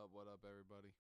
What up, everybody?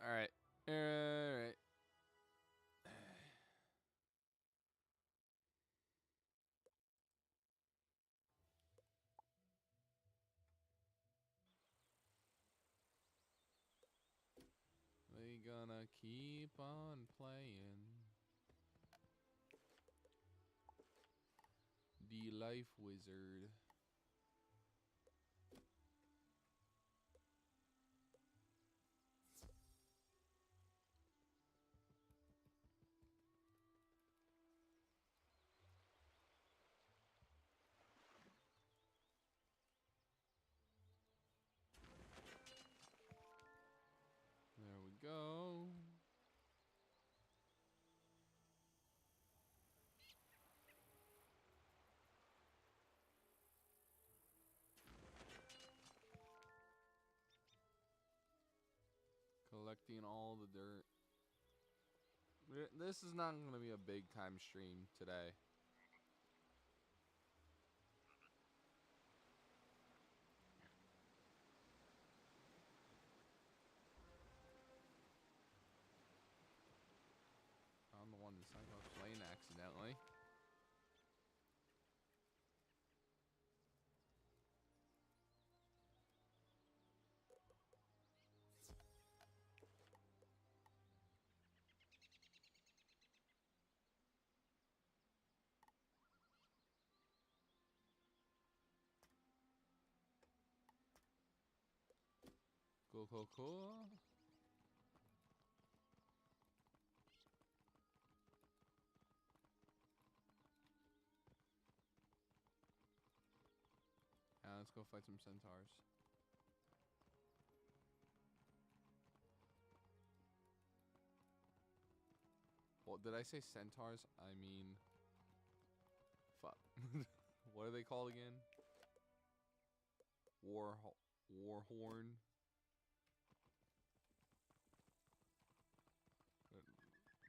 All right. All right. We gonna keep on playing the Life Wizard. There we go. Collecting all the dirt. This is not gonna be a big time stream today. I'm the one deciding I was playing accidentally. Cool. Let's go fight some centaurs. Well, did I say centaurs? I mean... Fuck. What are they called again? Warhorn?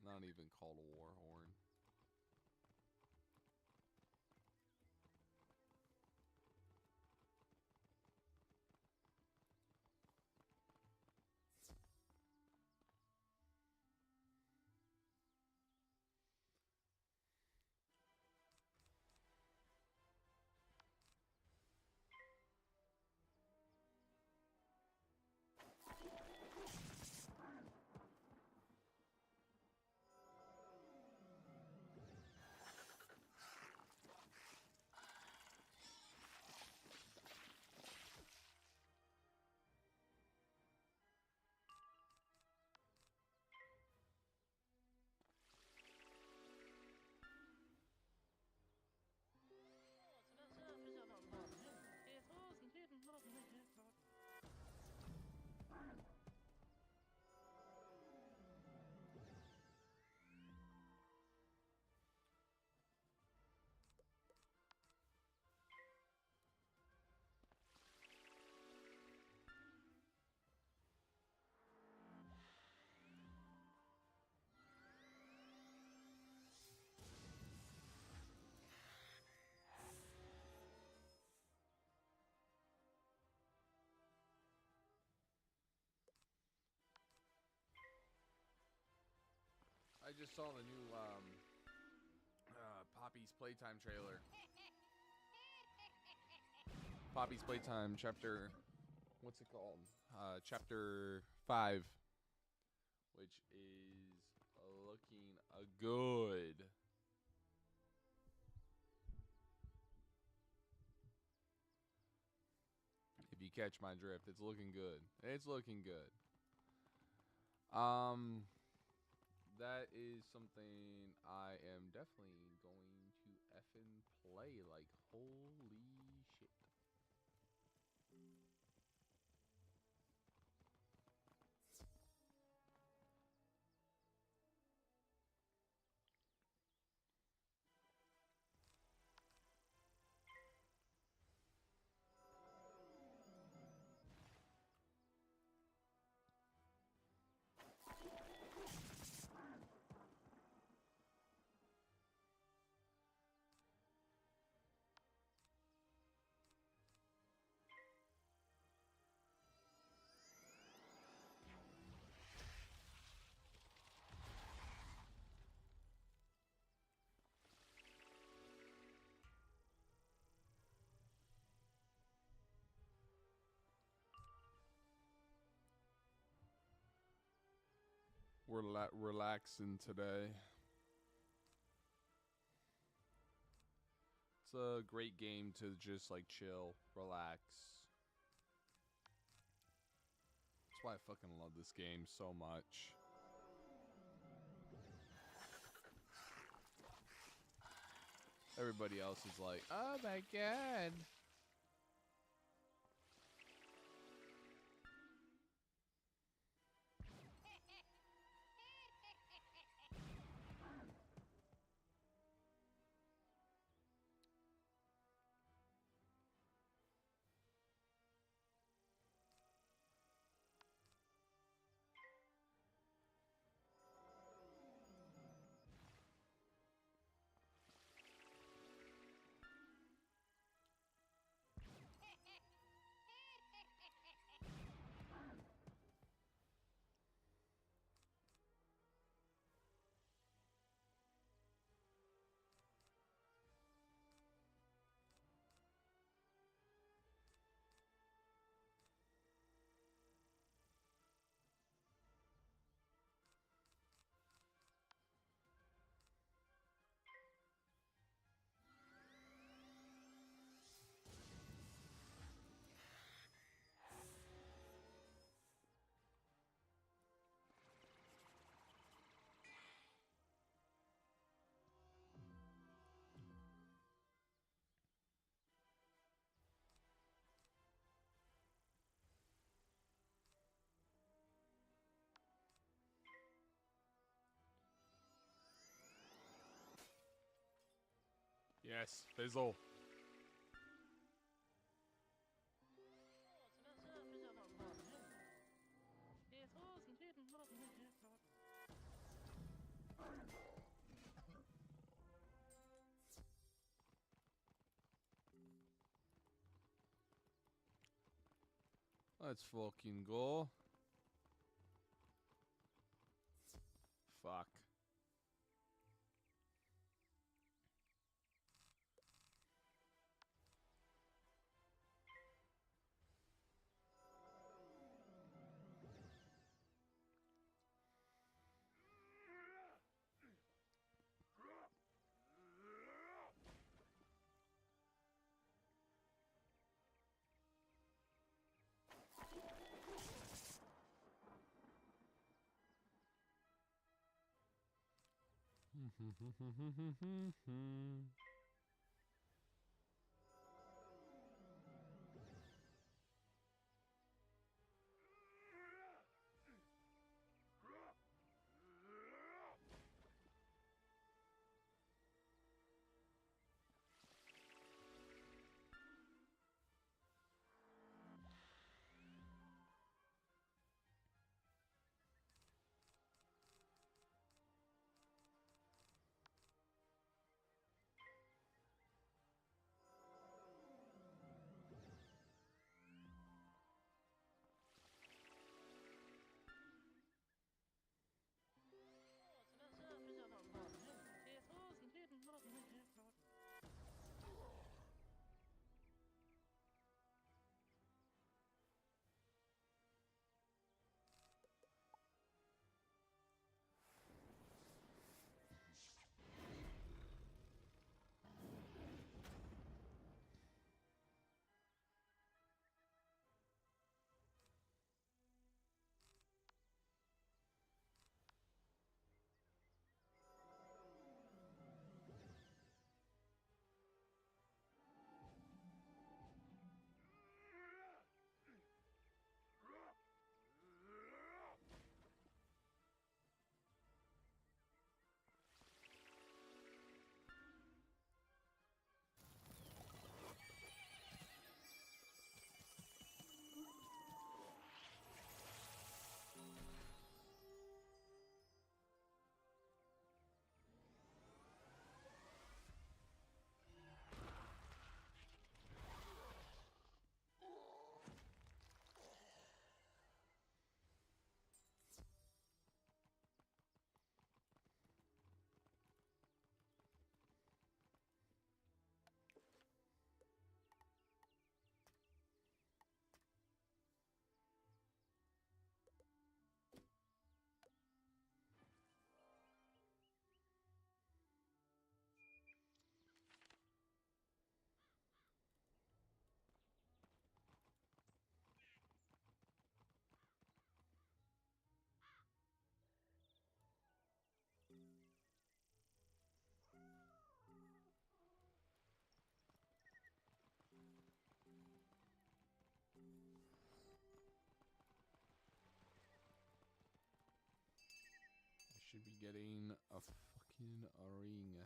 Not even called a warhorn. just saw the new Poppy's Playtime trailer. Poppy's Playtime chapter, what's it called? Chapter 5, which is looking good. If you catch my drift, it's looking good. It's looking good. That is something I am definitely going to effing play. Like, holy shit. We're relaxing today. It's a great game to just like chill, relax. That's why I fucking love this game so much. Everybody else is like, oh my god. Yes, fizzle. Let's fucking go. Fuck. getting a fucking ring.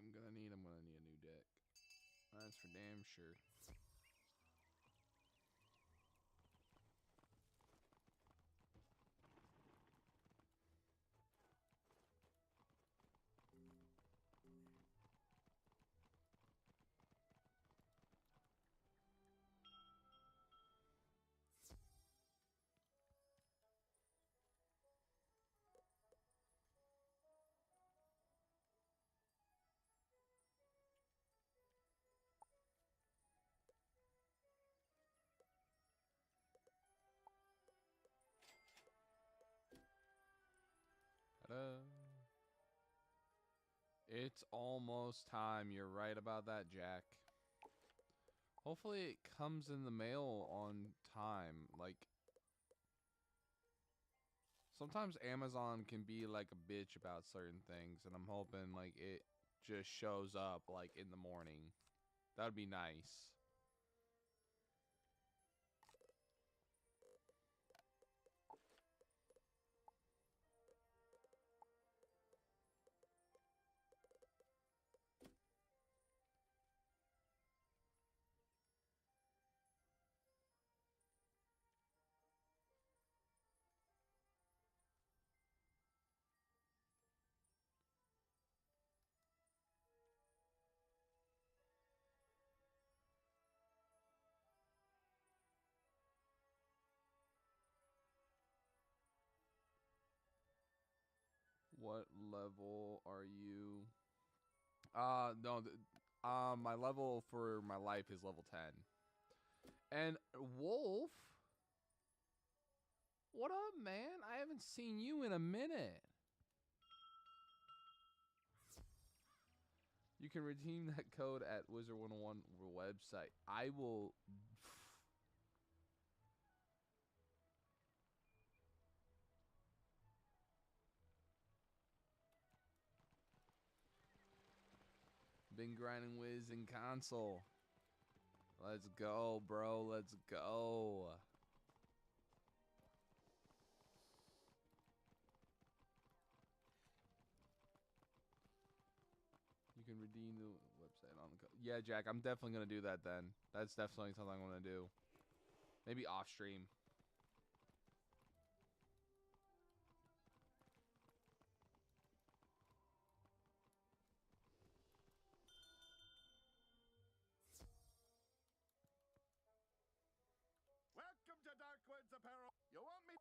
I'm gonna need a new deck. That's for damn sure. Ta-da. It's almost time. You're right about that, Jack. Hopefully it comes in the mail on time. Like, sometimes Amazon can be like a bitch about certain things, and I'm hoping like it just shows up like in the morning. That would be nice. What level are you? No, my level for my life is level 10. And Wolf, what up, man? I haven't seen you in a minute. You can redeem that code at Wizard 101 website. I will. Been grinding Wiz in console. Let's go, bro. Let's go. You can redeem the website on the code. Yeah, Jack, I'm definitely going to do that then. That's definitely something I'm going to do. Maybe off stream. Welcome to Darkwoods Apparel. You want me?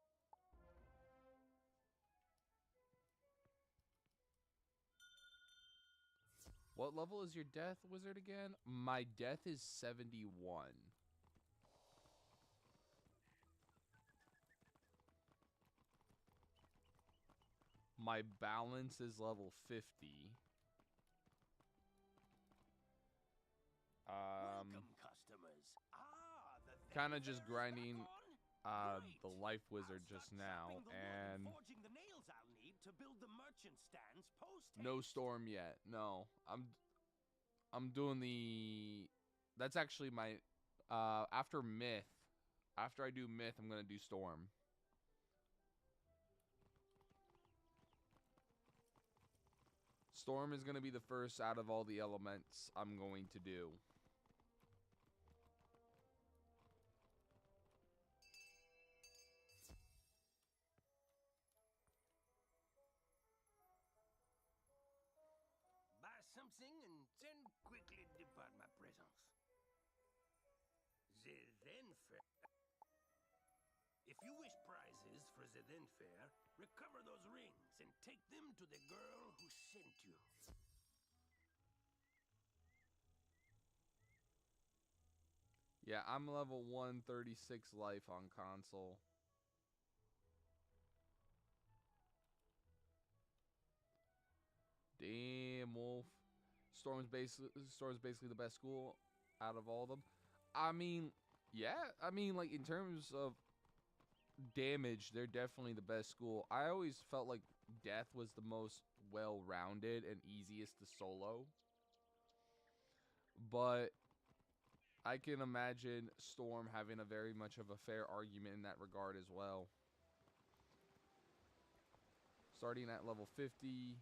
What level is your death wizard again? My death is 71. My balance is level 50. Welcome, customers. Kind of just grinding the life wizard just now, and forging the nails I'll need to build the merchant stands post. no storm yet. No, I'm doing the. That's actually my after myth. After I do myth, I'm gonna do storm. Storm is gonna be the first out of all the elements I'm going to do. Buy something and then quickly depart my presence. The then fair. If you wish prizes for the then fair, recover those rings and take them to the girl who sent you. Yeah, I'm level 136 life on console. Damn, Wolf. Storm's basically the best school out of all of them. I mean, yeah. I mean, like, in terms of damage, they're definitely the best school. I always felt like Death was the most well-rounded and easiest to solo. But I can imagine Storm having a very much of a fair argument in that regard as well. Starting at level 50,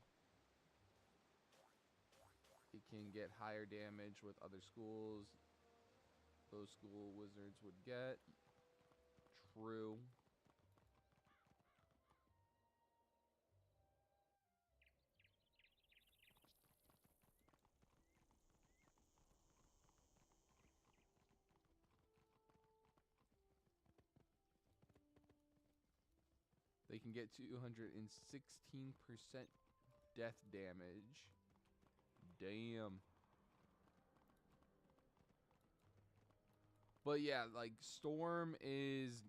it can get higher damage with other schools. Those school wizards would get. True. They can get 216% death damage. Damn. But yeah, like, Storm is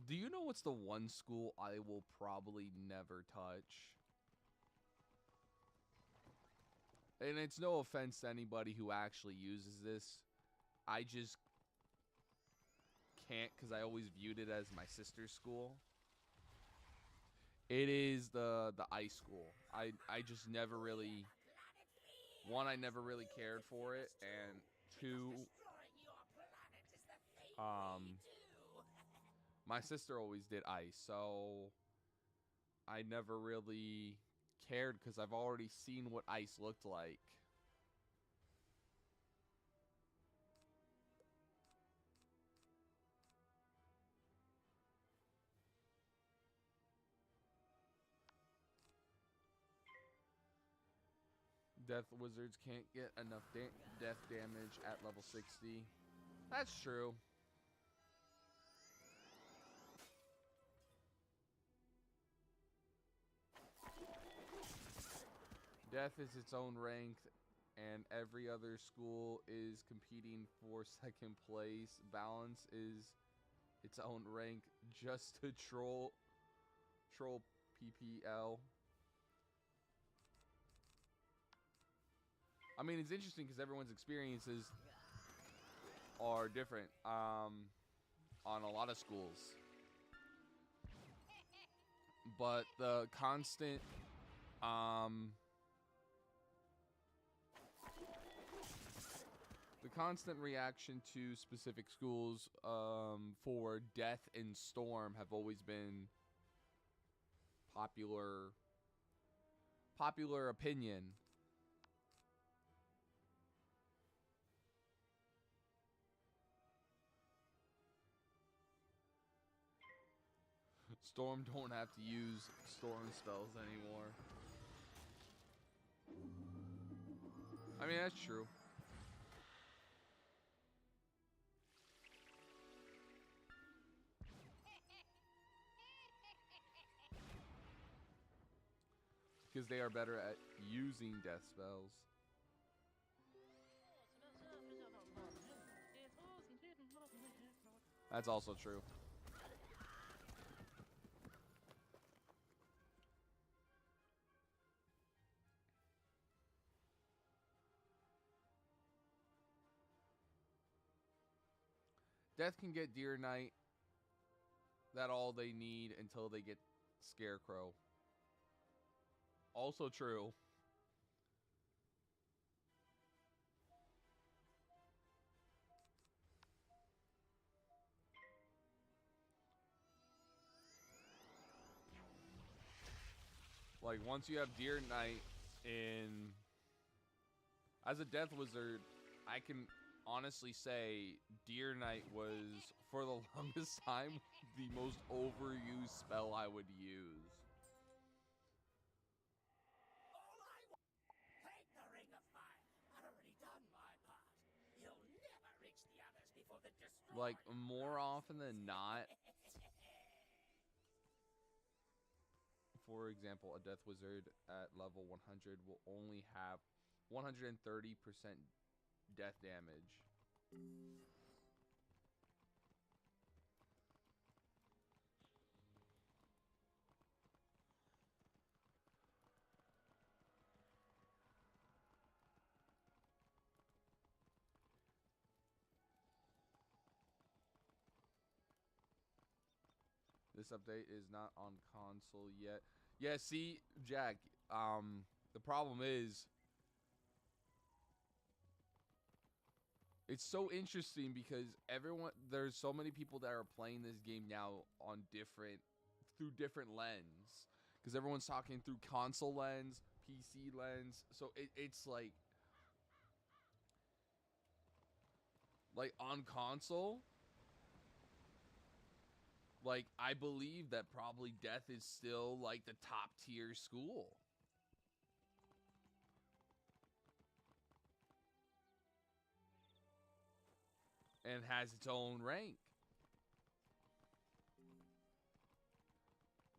Do you know what's the one school I will probably never touch? And it's no offense to anybody who actually uses this. I just can't because I always viewed it as my sister's school. It is the ice school. I just never really, one, I never really cared for it, and two, my sister always did ice, so I never really cared because I've already seen what ice looked like. Death wizards can't get enough death damage at level 60. That's true. Death is its own rank, and every other school is competing for second place. Balance is its own rank just to troll PPL. I mean, it's interesting because everyone's experiences are different on a lot of schools. But the constant reaction to specific schools for Death and Storm have always been popular opinion. Storm don't have to use storm spells anymore. I mean, that's true. Because they are better at using death spells. That's also true. Death can get Deer Knight. That's all they need until they get Scarecrow. Also true. Like, once you have Deer Knight in... As a Death Wizard, I can honestly say Deer Knight was, for the longest time, the most overused spell I would use. Take the ring of fire. I've already done my part. You'll never reach the others before the destroyer. Like, more often than not, for example, a Death Wizard at level 100 will only have 130% death damage. This update is not on console yet. Yeah, see, Jack, the problem is it's so interesting because there's so many people that are playing this game now on through different lens. Because everyone's talking through console lens, PC lens. So it's like on console, like, I believe that probably Death is still like the top tier school. And has its own rank.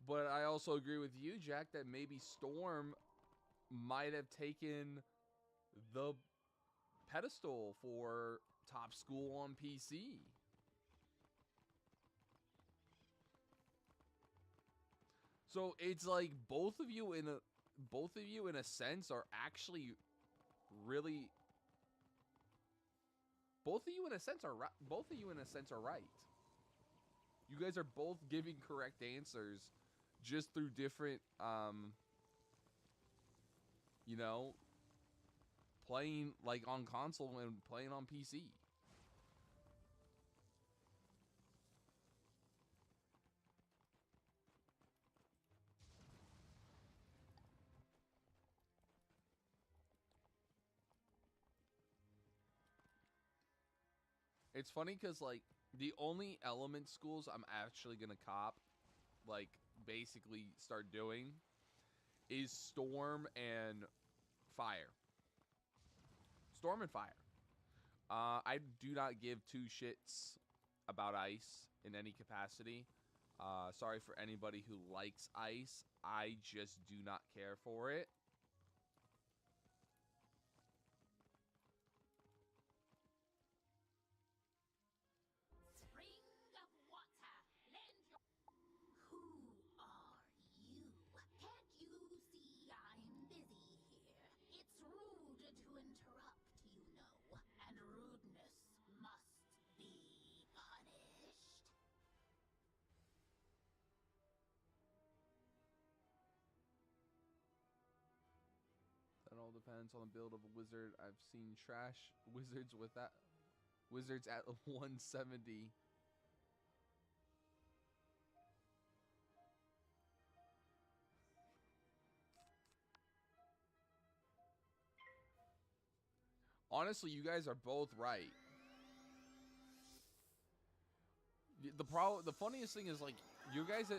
But I also agree with you, Jack, that maybe Storm might have taken the pedestal for top school on PC. So it's like both of you in a sense are actually really both of you in a sense are right. You guys are both giving correct answers just through different you know, playing like on console and playing on PC. It's funny because, like, the only element schools I'm actually going to cop, like, basically start doing is Storm and Fire. Storm and Fire. I do not give two shits about ice in any capacity. Sorry for anybody who likes ice. I just do not care for it. Spring of water, lend your... Who are you? Can't you see I'm busy here? It's rude to interrupt, you know, and rudeness must be punished. That all depends on the build of a wizard. I've seen trash wizards with that. Wizards at 170. Honestly, you guys are both right. The funniest thing is, like, you guys'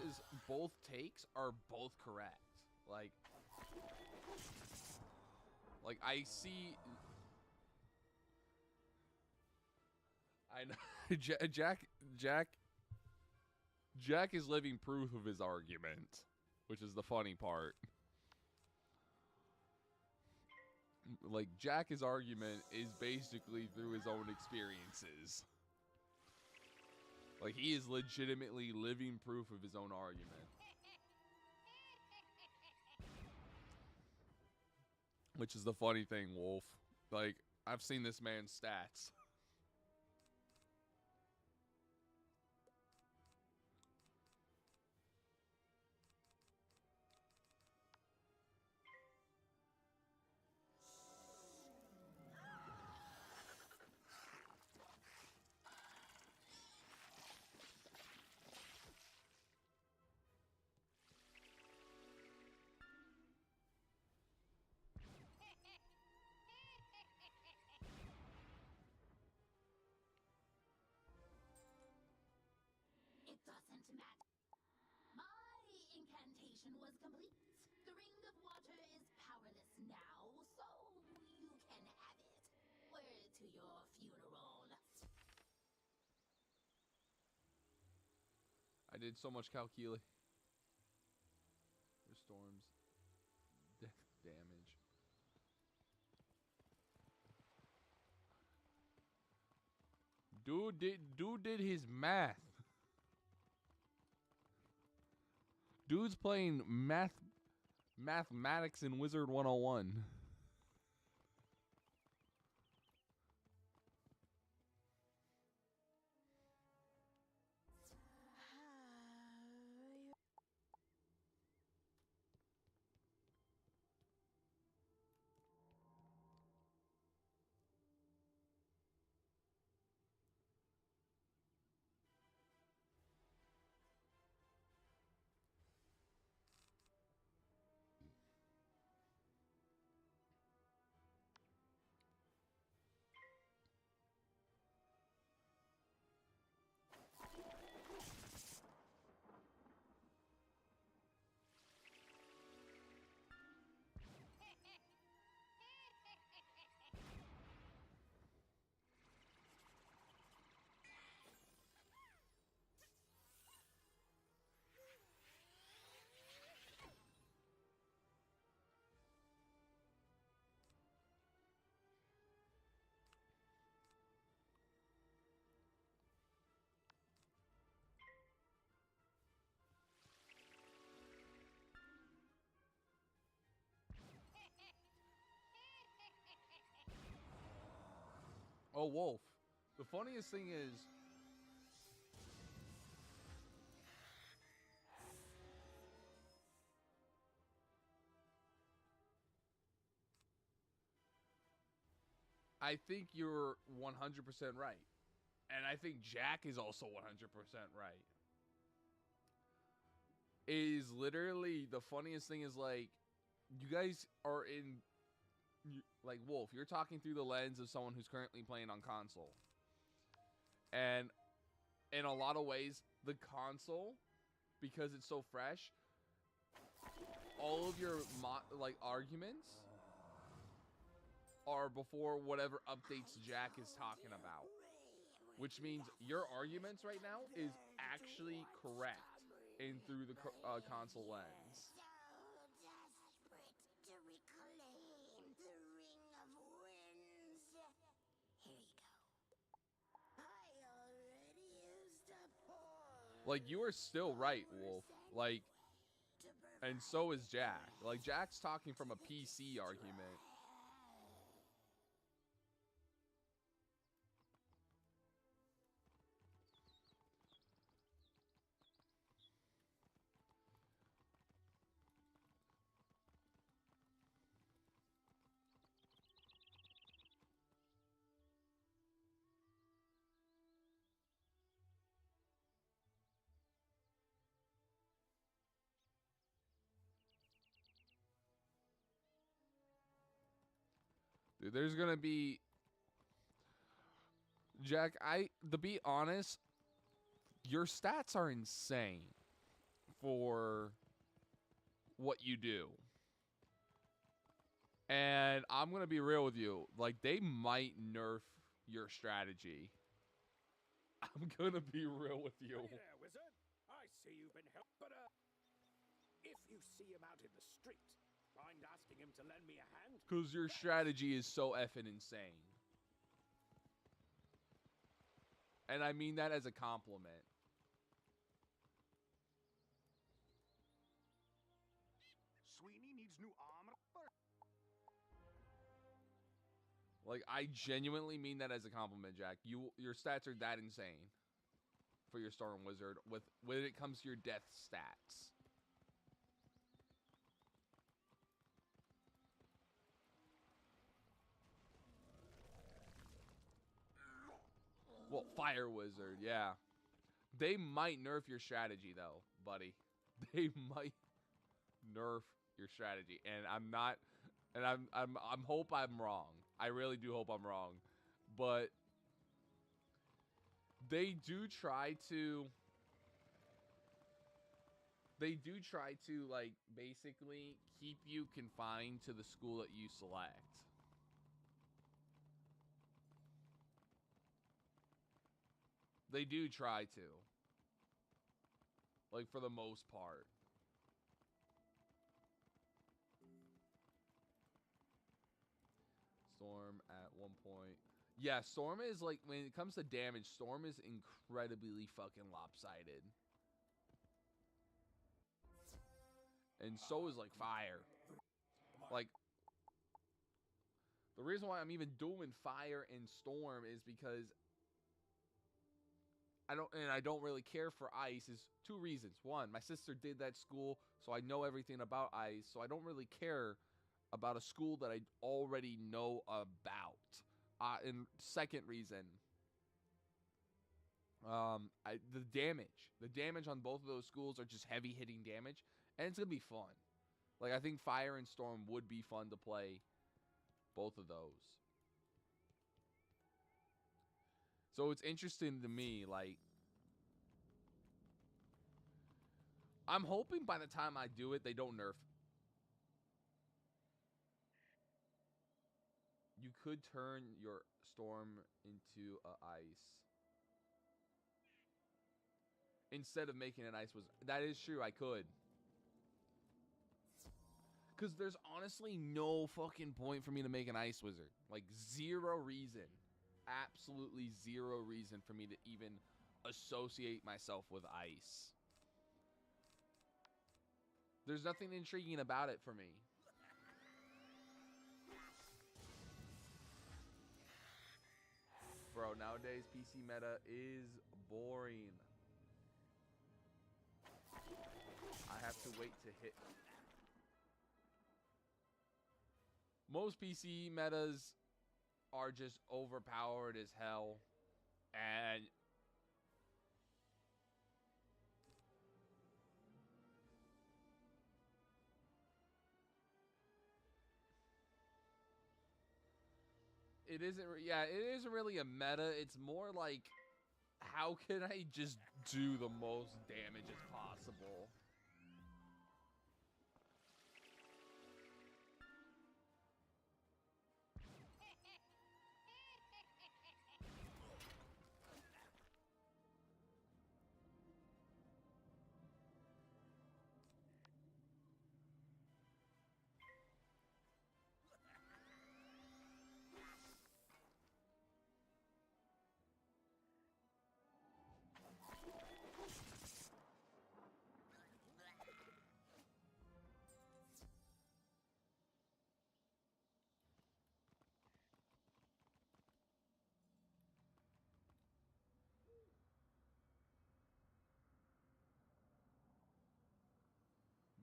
both takes are both correct. Like I see. I know Jack is living proof of his argument, which is the funny part. Like, Jack's argument is basically through his own experiences. Like, he is legitimately living proof of his own argument. Which is the funny thing, Wolf. Like, I've seen this man's stats. It doesn't matter. My incantation was complete. The ring of water is powerless now, so you can have it. Word to your funeral. I did so much calculi. For storms. Damage. Dude did his math. Dude's playing mathematics in Wizard 101. Oh, Wolf. The funniest thing is, I think you're 100% right. And I think Jack is also 100% right. Is literally the funniest thing is like, you guys are in, like, Wolf, you're talking through the lens of someone who's currently playing on console. And in a lot of ways, the console, because it's so fresh, all of your arguments are before whatever updates Jack is talking about, which means your arguments right now is actually correct in through the console lens. So desperate to reclaim the Ring of Winds. Here you go. I already used up all. Like, you are still right, Wolf. Like, and so is Jack. Like, Jack's talking from a PC argument. Dude, there's gonna be Jack, to be honest, your stats are insane for what you do. And I'm gonna be real with you. Like, they might nerf your strategy. I'm gonna be real with you. Hey there, wizard. I see you've been helped, but if you see him out in the street, mind asking him to lend me a hand? Because your strategy is so effing insane. And I mean that as a compliment. Sweeney needs new armor. Like, I genuinely mean that as a compliment, Jack. Your stats are that insane for your Storm Wizard when it comes to your death stats. Well, Fire Wizard, yeah. They might nerf your strategy though, buddy. They might nerf your strategy, and I'm hope I'm wrong. I really do hope I'm wrong, but they do try to like basically keep you confined to the school that you select. They do try to. Like, for the most part. Storm at one point. Yeah, Storm is like, when it comes to damage, Storm is incredibly fucking lopsided. And so is like Fire. Like, the reason why I'm even doing Fire and Storm is because I don't really care for Ice is two reasons. One, my sister did that school, so I know everything about Ice, so I don't really care about a school that I already know about. And second reason, the damage on both of those schools are just heavy hitting damage, and it's gonna be fun. Like, I think Fire and Storm would be fun to play both of those. So it's interesting to me, like, I'm hoping by the time I do it, they don't nerf. You could turn your Storm into Ice. Instead of making an Ice Wizard. That is true, I could. Because there's honestly no fucking point for me to make an Ice Wizard. Like, zero reason. Absolutely zero reason for me to even associate myself with Ice. There's nothing intriguing about it for me. Nowadays, PC meta is boring. I have to wait to hit. Most PC metas are just overpowered as hell. And it isn't, yeah, it isn't really a meta. It's more like, how can I just do the most damage as possible?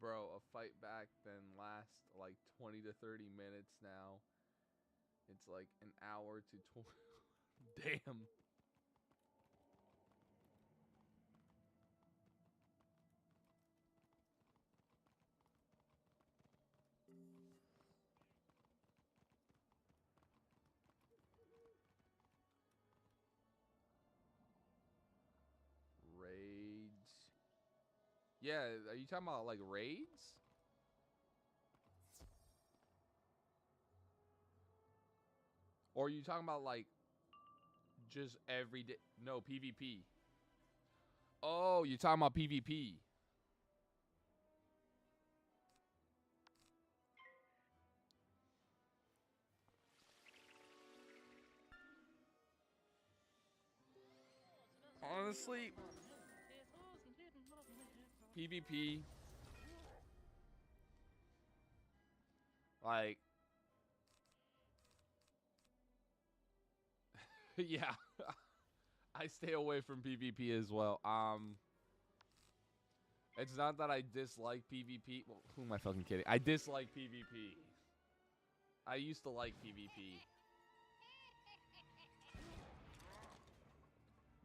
Bro, a fight back then lasts like 20 to 30 minutes now. It's like an hour to 20. Damn. Raids. Yeah, are you talking about like raids? Or are you talking about like just every day? No, PvP. Oh, you're talking about PvP. Honestly, PvP, like, yeah, I stay away from PvP as well. It's not that I dislike PvP. Well, who am I fucking kidding? I dislike PvP. I used to like PvP.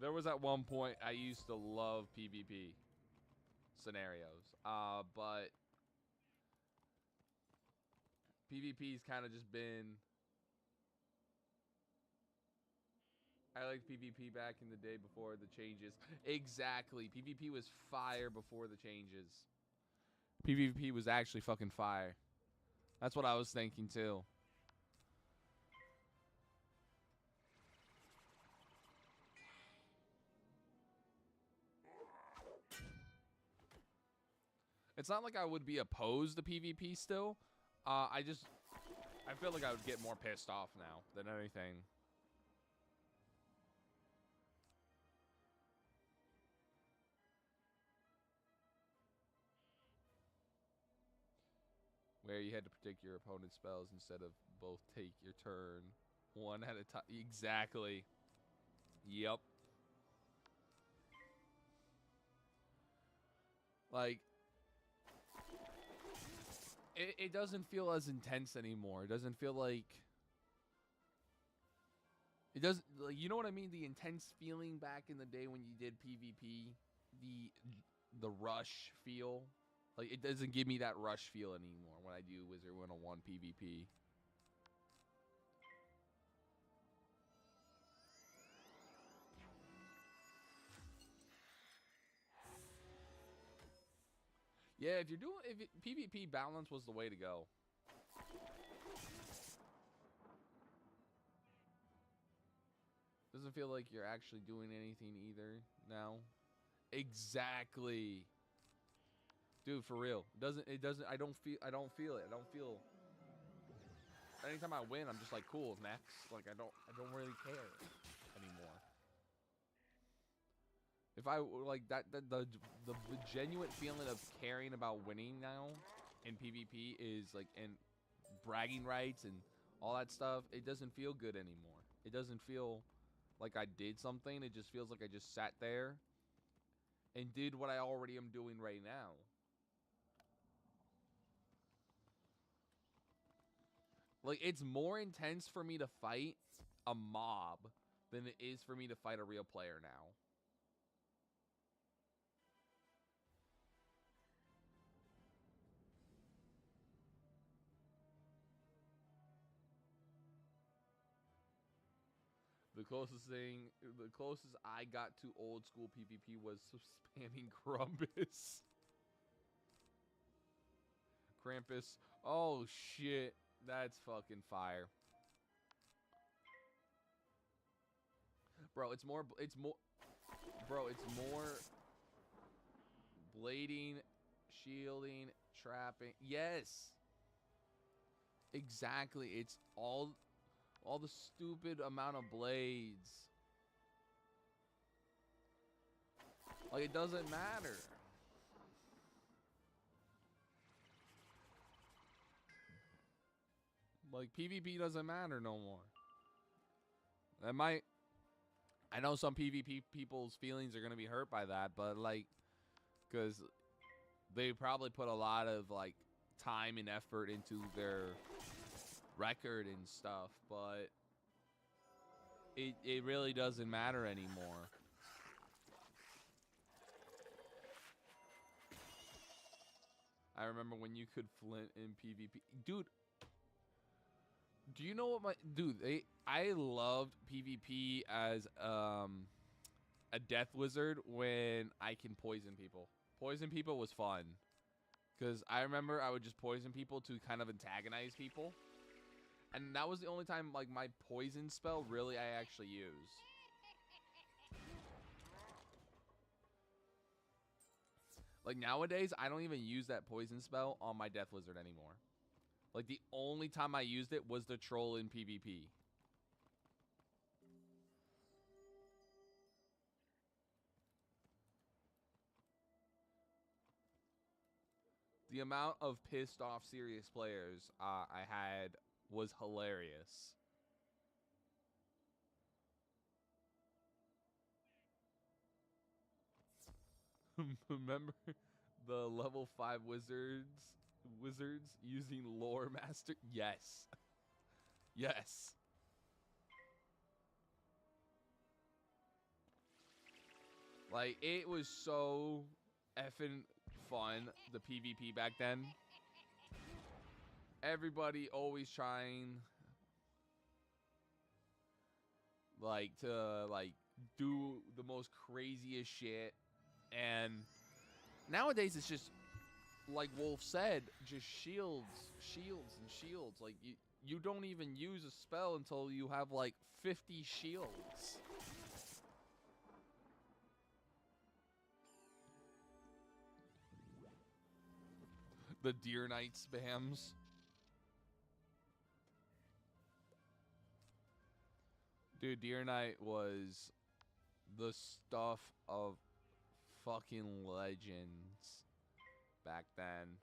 There was at one point I used to love PvP scenarios. But PvP's kind of just been... I liked PvP back in the day before the changes. Exactly. PvP was fire before the changes. PvP was actually fucking fire. That's what I was thinking too. It's not like I would be opposed to PvP still. I feel like I would get more pissed off now than anything. Where you had to predict your opponent's spells instead of both take your turn one at a time. Exactly. Yep. Like, it doesn't feel as intense anymore. It doesn't feel like... It doesn't... Like, you know what I mean? The intense feeling back in the day when you did PvP. The rush feel. Like, it doesn't give me that rush feel anymore when I do Wizard 101 PvP. Yeah, if you're doing... PvP balance was the way to go. Doesn't feel like you're actually doing anything either now. Exactly. Dude, for real. It doesn't I don't feel it. I don't feel anytime I win, I'm just like, cool, next. Like I don't really care anymore. If I like that the genuine feeling of caring about winning now in PvP is like, and bragging rights and all that stuff, it doesn't feel good anymore. It doesn't feel like I did something. It just feels like I just sat there and did what I already am doing right now. Like, it's more intense for me to fight a mob than it is for me to fight a real player now. The closest I got to old school PvP was spamming Krampus. Krampus. Oh shit, that's fucking fire, bro. It's more, bro. It's more blading, shielding, trapping. Yes, exactly. It's all the stupid amount of blades. Like, it doesn't matter. Like, PvP doesn't matter no more. That might... I know some PvP people's feelings are going to be hurt by that, but, like, because they probably put a lot of, like, time and effort into their record and stuff, but it really doesn't matter anymore. I remember when you could flint in PvP. Dude, do you know what my... Dude, I loved PvP as a death wizard when I can poison people. Poison people was fun. Because I remember I would just poison people to kind of antagonize people. And that was the only time, like, my poison spell really I actually use. Like, nowadays, I don't even use that poison spell on my death wizard anymore. Like, the only time I used it was the troll in PvP. The amount of pissed off serious players I had was hilarious. Remember the level 5 wizards using lore master? Yes. Yes. Like, it was so effing fun, the PvP back then. Everybody always trying, like, to, like, do the most craziest shit. And nowadays it's just, like Wolf said, just shields. Like, you don't even use a spell until you have, like, 50 shields. The Deer Knight spams. Dude, Deer Knight was the stuff of fucking legends back then.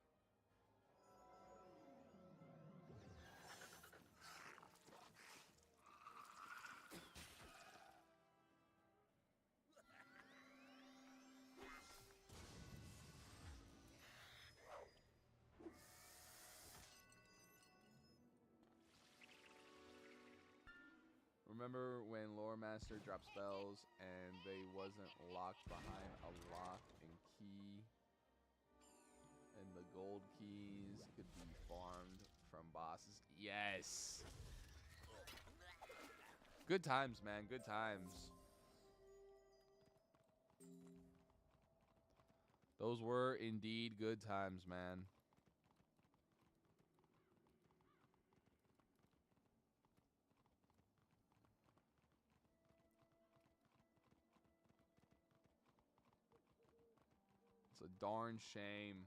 Remember when Lore Master dropped spells and they wasn't locked behind a lock and key, and the gold keys could be farmed from bosses? Yes. Good times, man. Good times. Those were indeed good times, man. It's a darn shame.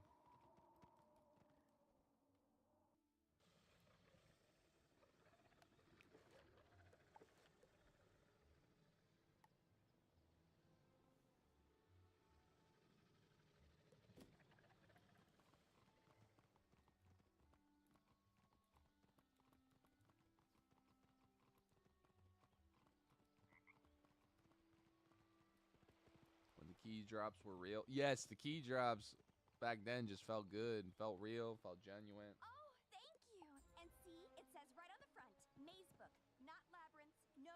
key drops were real. Yes, the key drops back then just felt good, felt real, felt genuine. Oh, thank you. And see, it says right on the front, Maze Book, not Labyrinth, no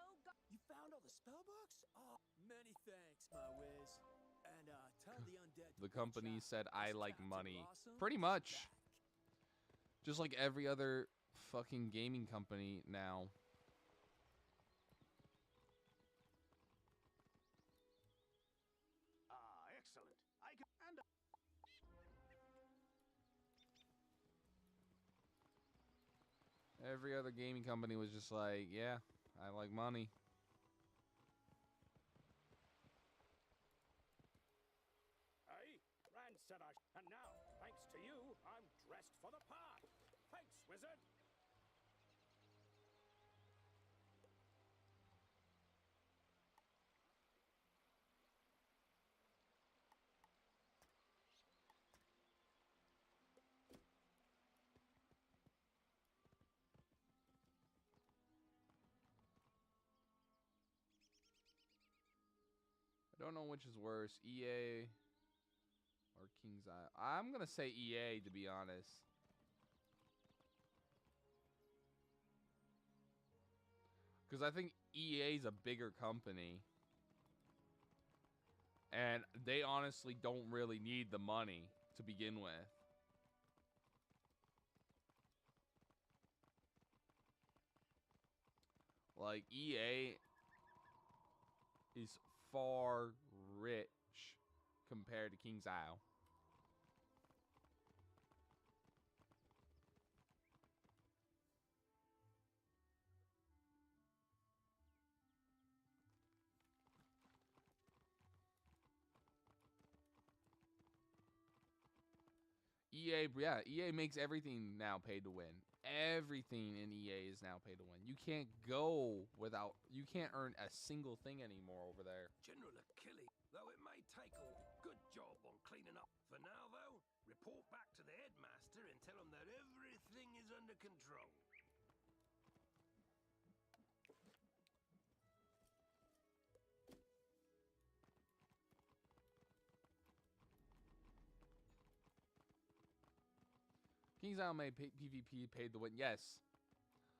You found all the spell books? Oh, many thanks, my Wiz. And tell the undead. The company said I like money. Awesome. Pretty much. Back. Just like every other fucking gaming company now. Excellent. I can and Every other gaming company was just like, yeah, I like money. Hey, Rand said and now, thanks to you, I'm dressed for the part. Thanks, wizard. I don't know which is worse, EA or King's Isle. I'm gonna say EA, to be honest. Because I think EA's a bigger company. And they honestly don't really need the money to begin with. Like, EA is far rich compared to King's Isle. EA makes everything now pay to win. Everything in EA is now pay to win. You can't go without, you can't earn a single thing anymore over there. General Achilles, though it may take all, good job on cleaning up. For now, though, report back to the headmaster and tell him that everything is under control. King's Isle made PvP paid to win. Yes.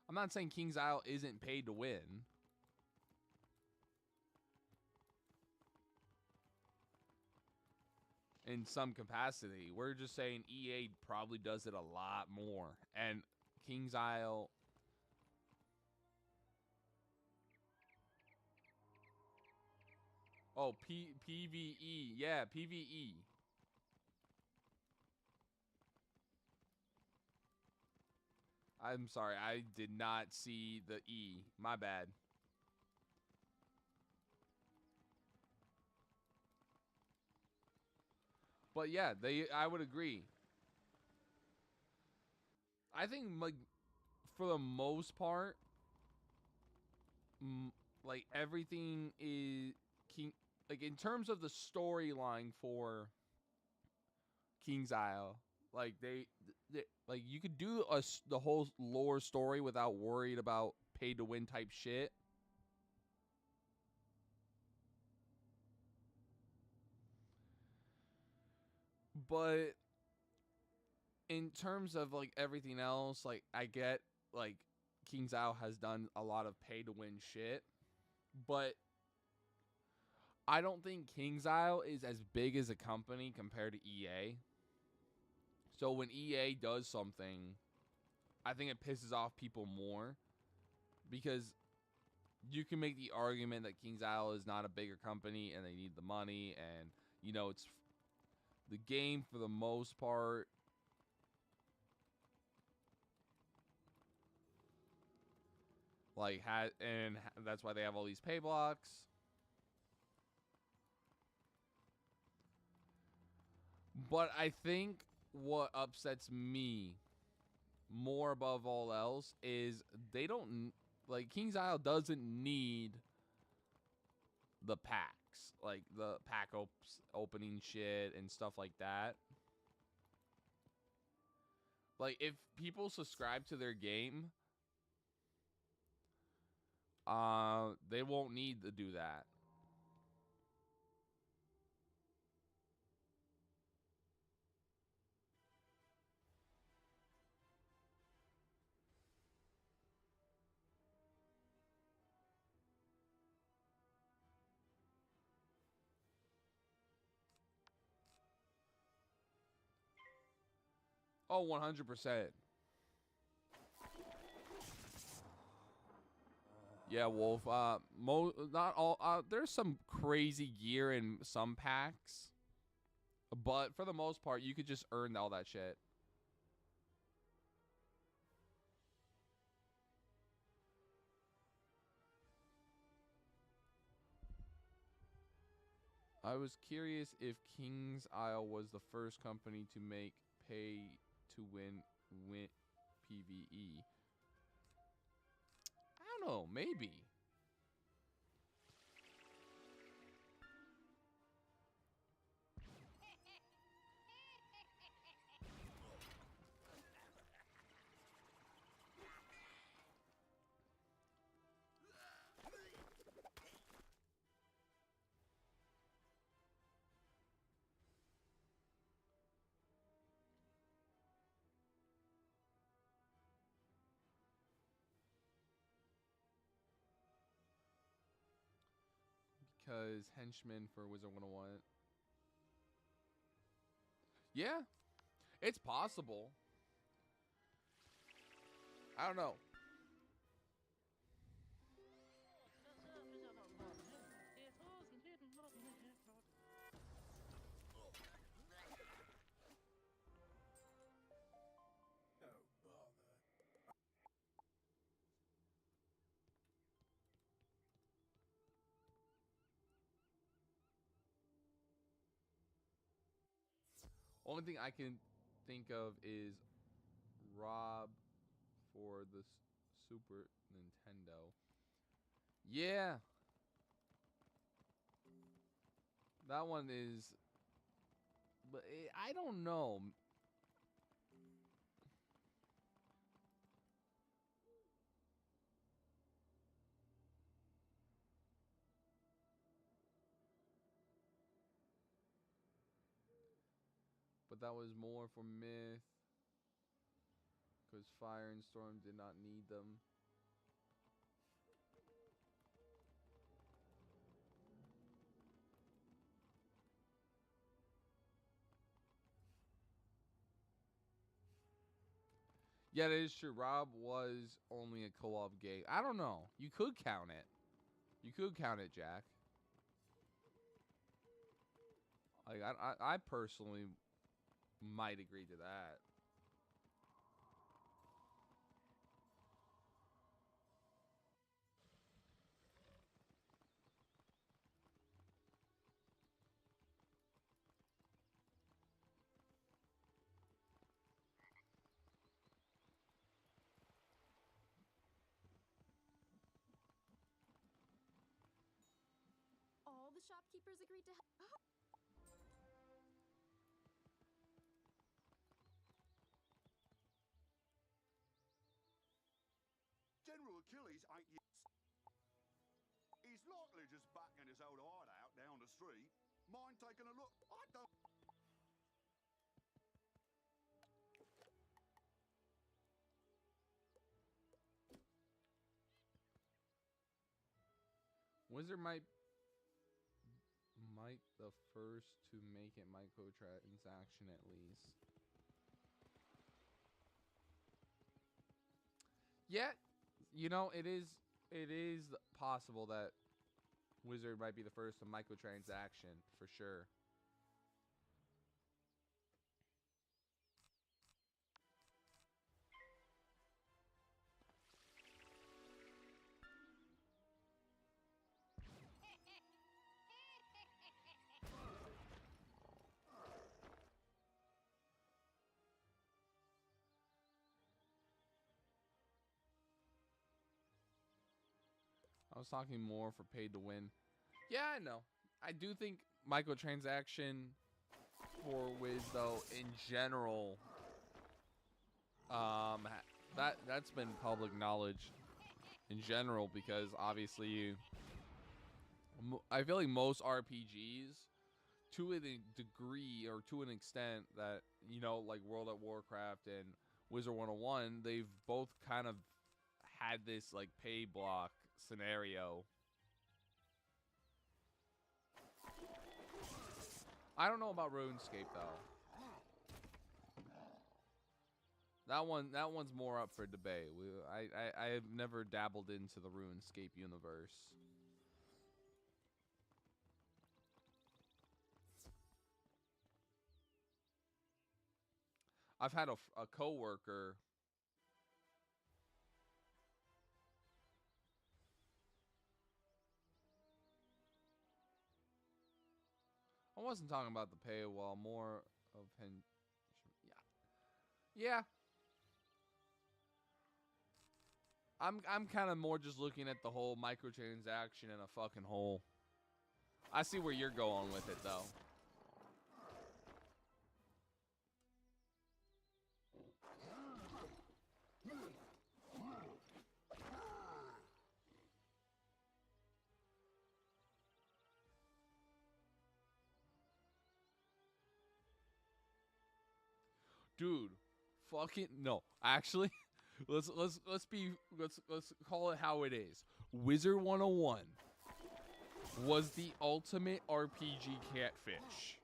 I'm not saying King's Isle isn't paid to win. In some capacity. We're just saying EA probably does it a lot more. And King's Isle... Oh, PvE. Yeah, PvE. I'm sorry, I did not see the E. My bad. But yeah, I would agree. I think, like, for the most part, like, everything is like, in terms of the storyline for King's Isle, like, they like, you could do the whole lore story without worried about pay to win type shit. But in terms of, like, everything else, like, I get, like, King's Isle has done a lot of pay to win shit, but I don't think King's Isle is as big as a company compared to EA. So when EA does something, I think it pisses off people more, because you can make the argument that King's Isle is not a bigger company and they need the money, and, you know, it's the game for the most part. Like, that's why they have all these pay blocks. But I think what upsets me more above all else is they don't, like, King's Isle doesn't need the packs, like the pack opening shit and stuff like that. Like, if people subscribe to their game, they won't need to do that. Oh, 100%. Yeah, Wolf. Not all. There's some crazy gear in some packs, but for the most part, you could just earn all that shit. I was curious if King's Isle was the first company to make pay to win PvE. I don't know, maybe. Because henchman for Wizard 101. Yeah, it's possible. I don't know. Only thing I can think of is Rob for the Super Nintendo. Yeah. That one is... But I don't know. But that was more for Myth. Because Fire and Storm did not need them. Yeah, that is true. Rob was only a co-op game. I don't know. You could count it. You could count it, Jack. Like I personally might agree to that. All the shopkeepers agreed to help. Oh. General Achilles ain't yet. He's likely just backing his old heart out down the street. Mind taking a look? I don't. Wizard might the first to make it microtransaction at least. Yeah, you know, it is possible that Wizard might be the first to microtransaction for sure. I was talking more for paid to win. Yeah, I know. I do think microtransaction for Wiz though in general, that's been public knowledge in general because obviously I feel like most RPGs to a degree or to an extent that, you know, like World of Warcraft and Wizard 101, they've both kind of had this like pay block scenario. I don't know about RuneScape though. That one's more up for debate. I have never dabbled into the RuneScape universe. I've had a coworker. I wasn't talking about the paywall, more of him. Yeah. Yeah. I'm kind of more just looking at the whole microtransaction in a fucking hole. I see where you're going with it though. Dude, fucking no. Actually, let's call it how it is. Wizard 101 was the ultimate RPG catfish.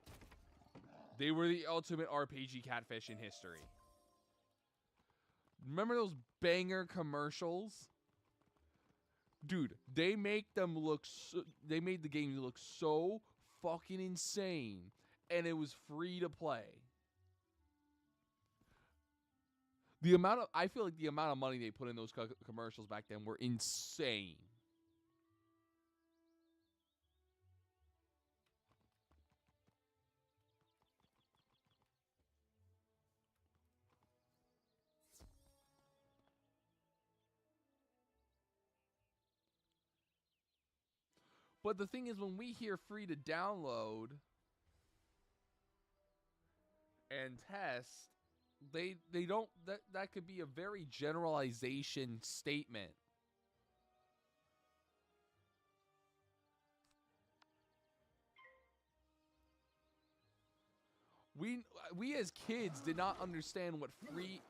They were the ultimate RPG catfish in history. Remember those banger commercials? Dude, they make them look they made the game look so fucking insane, and it was free to play. I feel like the amount of money they put in those commercials back then were insane. But the thing is, when we hear free to download and test, they don't, that could be a very generalization statement. We as kids did not understand what free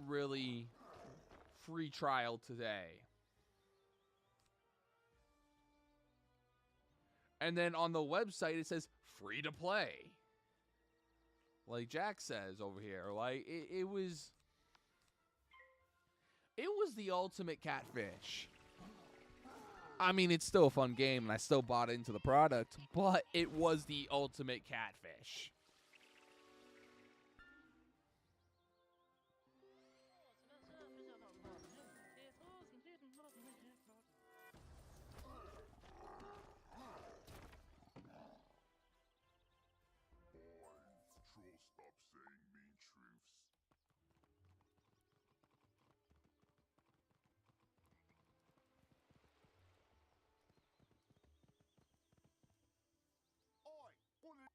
really free trial today. And then on the website it says free to play. Like Jack says over here, like it was the ultimate catfish. I mean, it's still a fun game and I still bought into the product, but it was the ultimate catfish.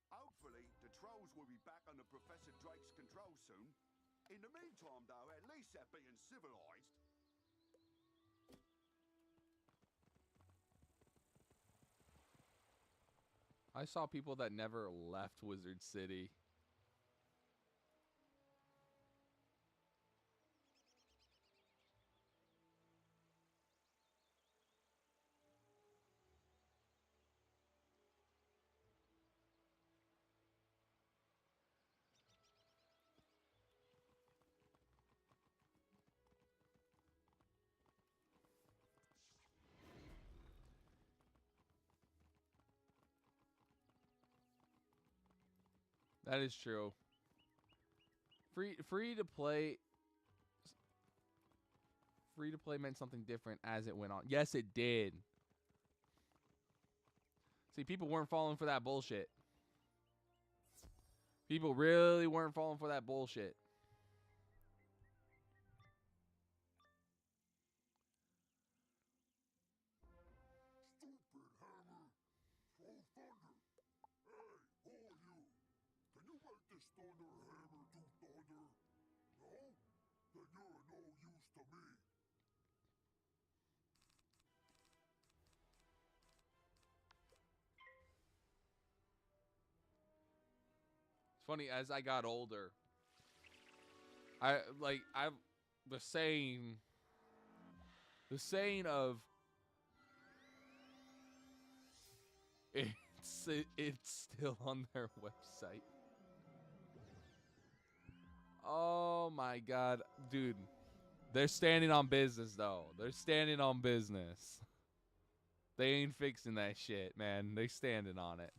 Hopefully, the trolls will be back under Professor Drake's control soon. In the meantime, though, at least they're being civilized. I saw people that never left Wizard City. That is true. Free to play meant something different as it went on. Yes, it did. See, people weren't falling for that bullshit. People really weren't falling for that bullshit. Stupid hammer! Throw thunder! Hey, who are you? Can you make this thunder hammer do thunder? No? Then you're no use to me. It's funny, as I got older, the saying of it's still on their website. Oh my god, dude. They're standing on business though. They're standing on business. They ain't fixing that shit, man. They standing on it.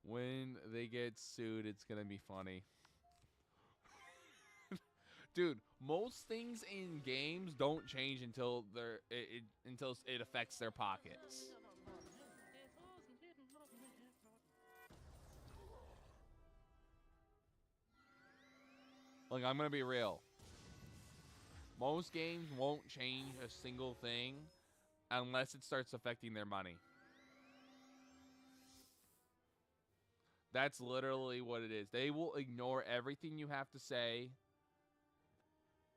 When they get sued, it's gonna be funny. Dude, most things in games don't change until until it affects their pockets. Like, I'm gonna be real. Most games won't change a single thing unless it starts affecting their money. That's literally what it is. They will ignore everything you have to say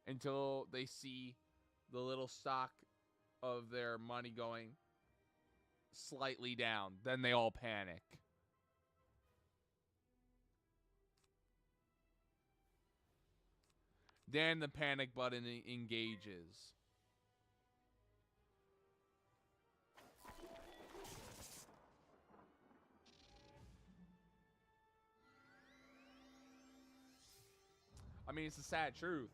until they see the little stock of their money going slightly down. Then they all panic. Then the panic button engages. I mean, it's a sad truth.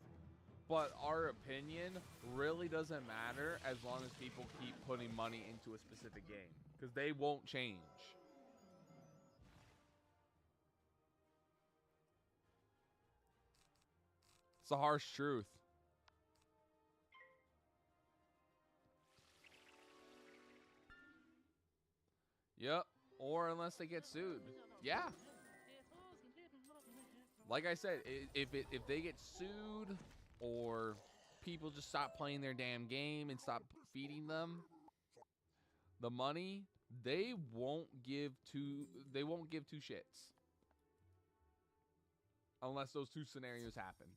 But our opinion really doesn't matter as long as people keep putting money into a specific game. Because they won't change. It's a harsh truth. Yep. Or unless they get sued. Yeah. Like I said, if they get sued or people just stop playing their damn game and stop feeding them the money, they won't give two shits. Unless those two scenarios happen.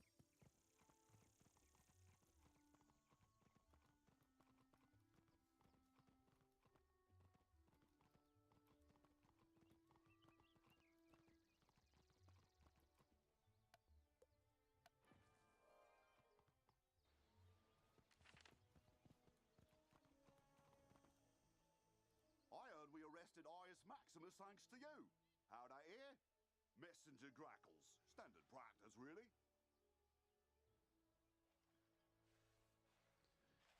I heard we arrested Ius Maximus thanks to you. How'd I hear? Messenger grackles. Standard practice, really.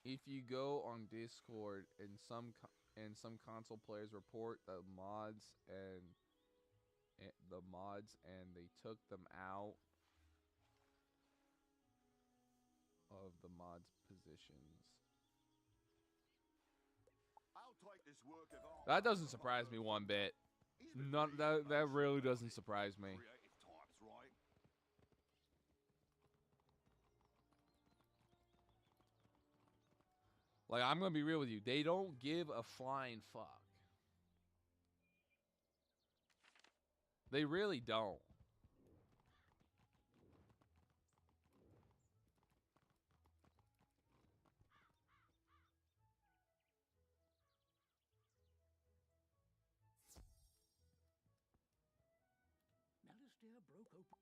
If you go on Discord and some console players report the mods and they took them out of the mods positions. I'll take this work of art. That doesn't surprise me one bit. Not that really doesn't surprise me. Creative types, right? Like, I'm gonna be real with you. They don't give a flying fuck. They really don't. Alistair broke open.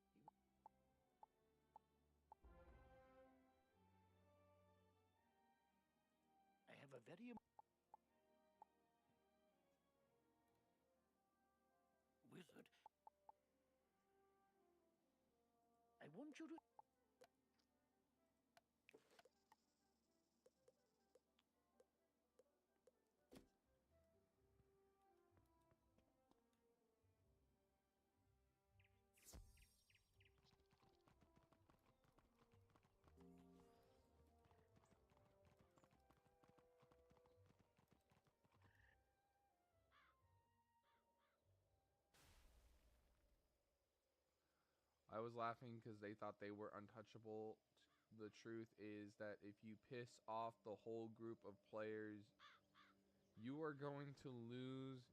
I have a very wizard. I want you to. I was laughing because they thought they were untouchable. The truth is that if you piss off the whole group of players, you are going to lose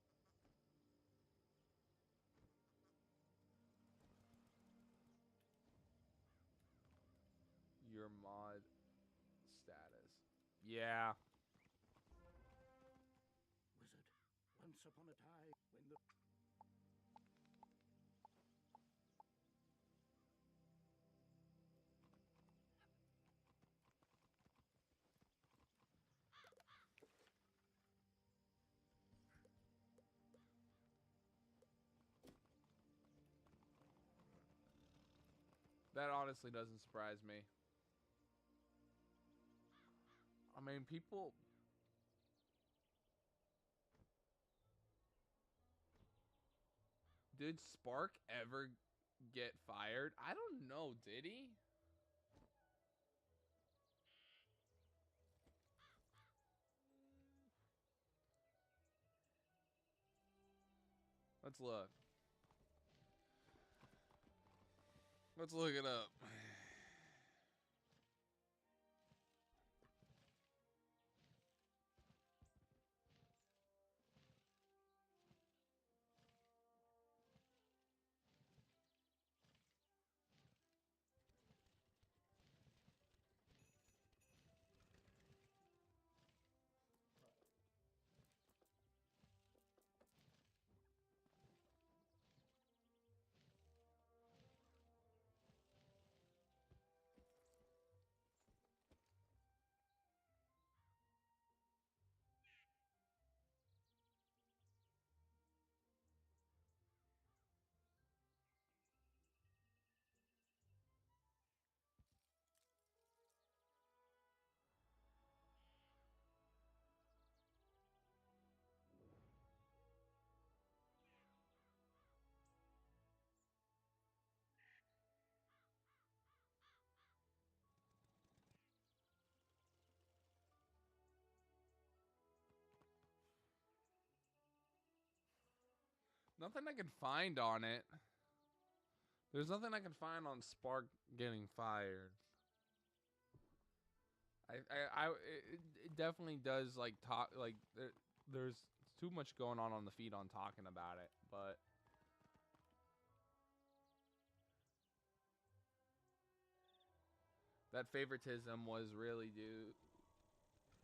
your mod status. Yeah. Wizard, once upon a time when the That honestly doesn't surprise me. I mean, people. Did Spark ever get fired? I don't know. Did he? Let's look. Let's look it up. Nothing I can find on it. There's nothing I can find on Spark getting fired. It definitely does like talk like there's too much going on the feed on talking about it, but that favoritism was really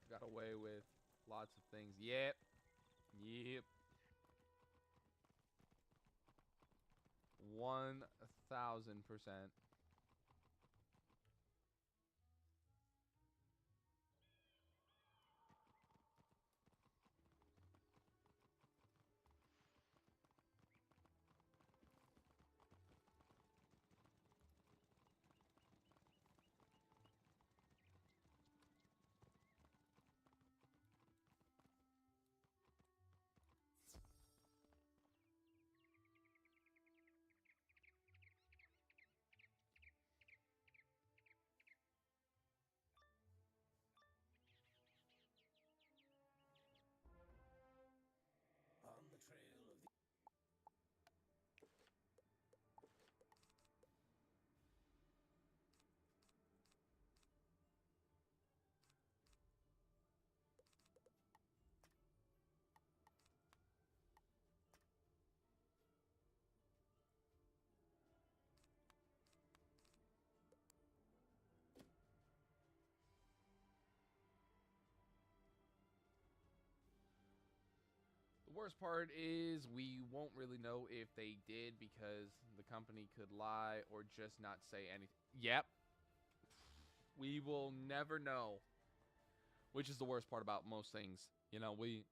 got away with lots of things. Yep. 1000%. On the trail of the... The worst part is we won't really know if they did because the company could lie or just not say anything. Yep. We will never know. Which is the worst part about most things. You know, we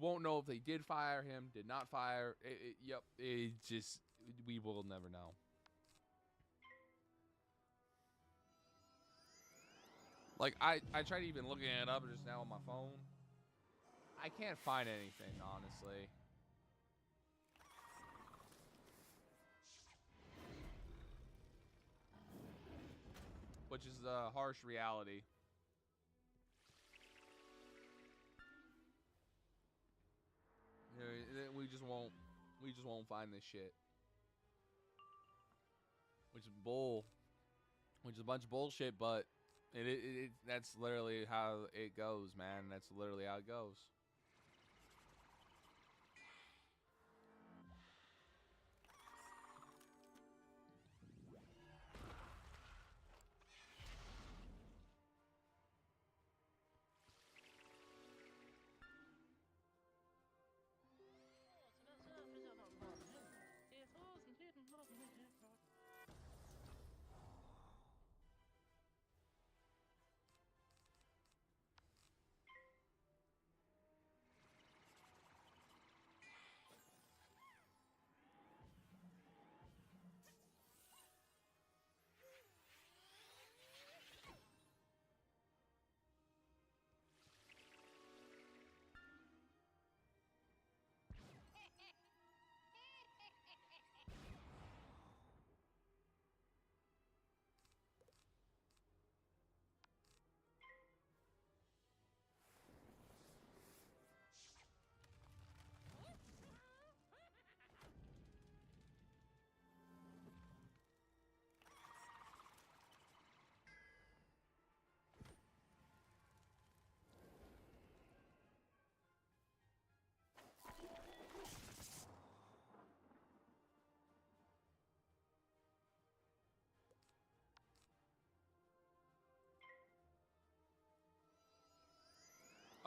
won't know if they did fire him, did not fire. Yep. It just we will never know. Like I tried even looking it up just now on my phone. I can't find anything, honestly. Which is the harsh reality. You know, we just won't find this shit. Which is which is a bunch of bullshit, but that's literally how it goes, man. That's literally how it goes.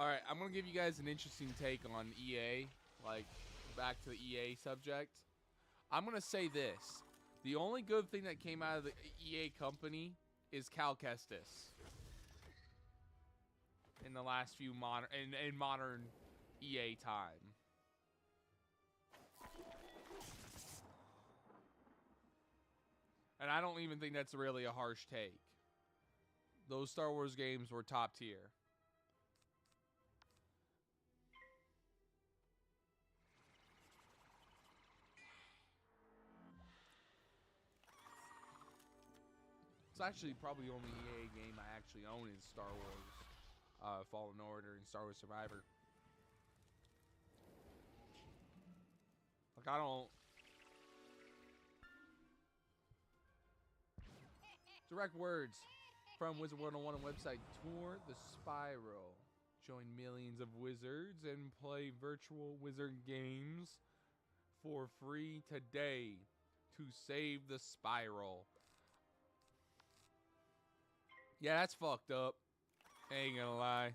All right, I'm gonna give you guys an interesting take on EA. Like, back to the EA subject. I'm gonna say this: the only good thing that came out of the EA company is Cal Kestis. In the last few in modern EA time. And I don't even think that's really a harsh take. Those Star Wars games were top tier. It's actually probably the only EA game I actually own is Star Wars Fallen Order and Star Wars Survivor. Like, I don't... Direct words from Wizard 101 website. Tour the Spiral. Join millions of wizards and play virtual wizard games for free today to save the spiral. Yeah, that's fucked up. Ain't gonna lie.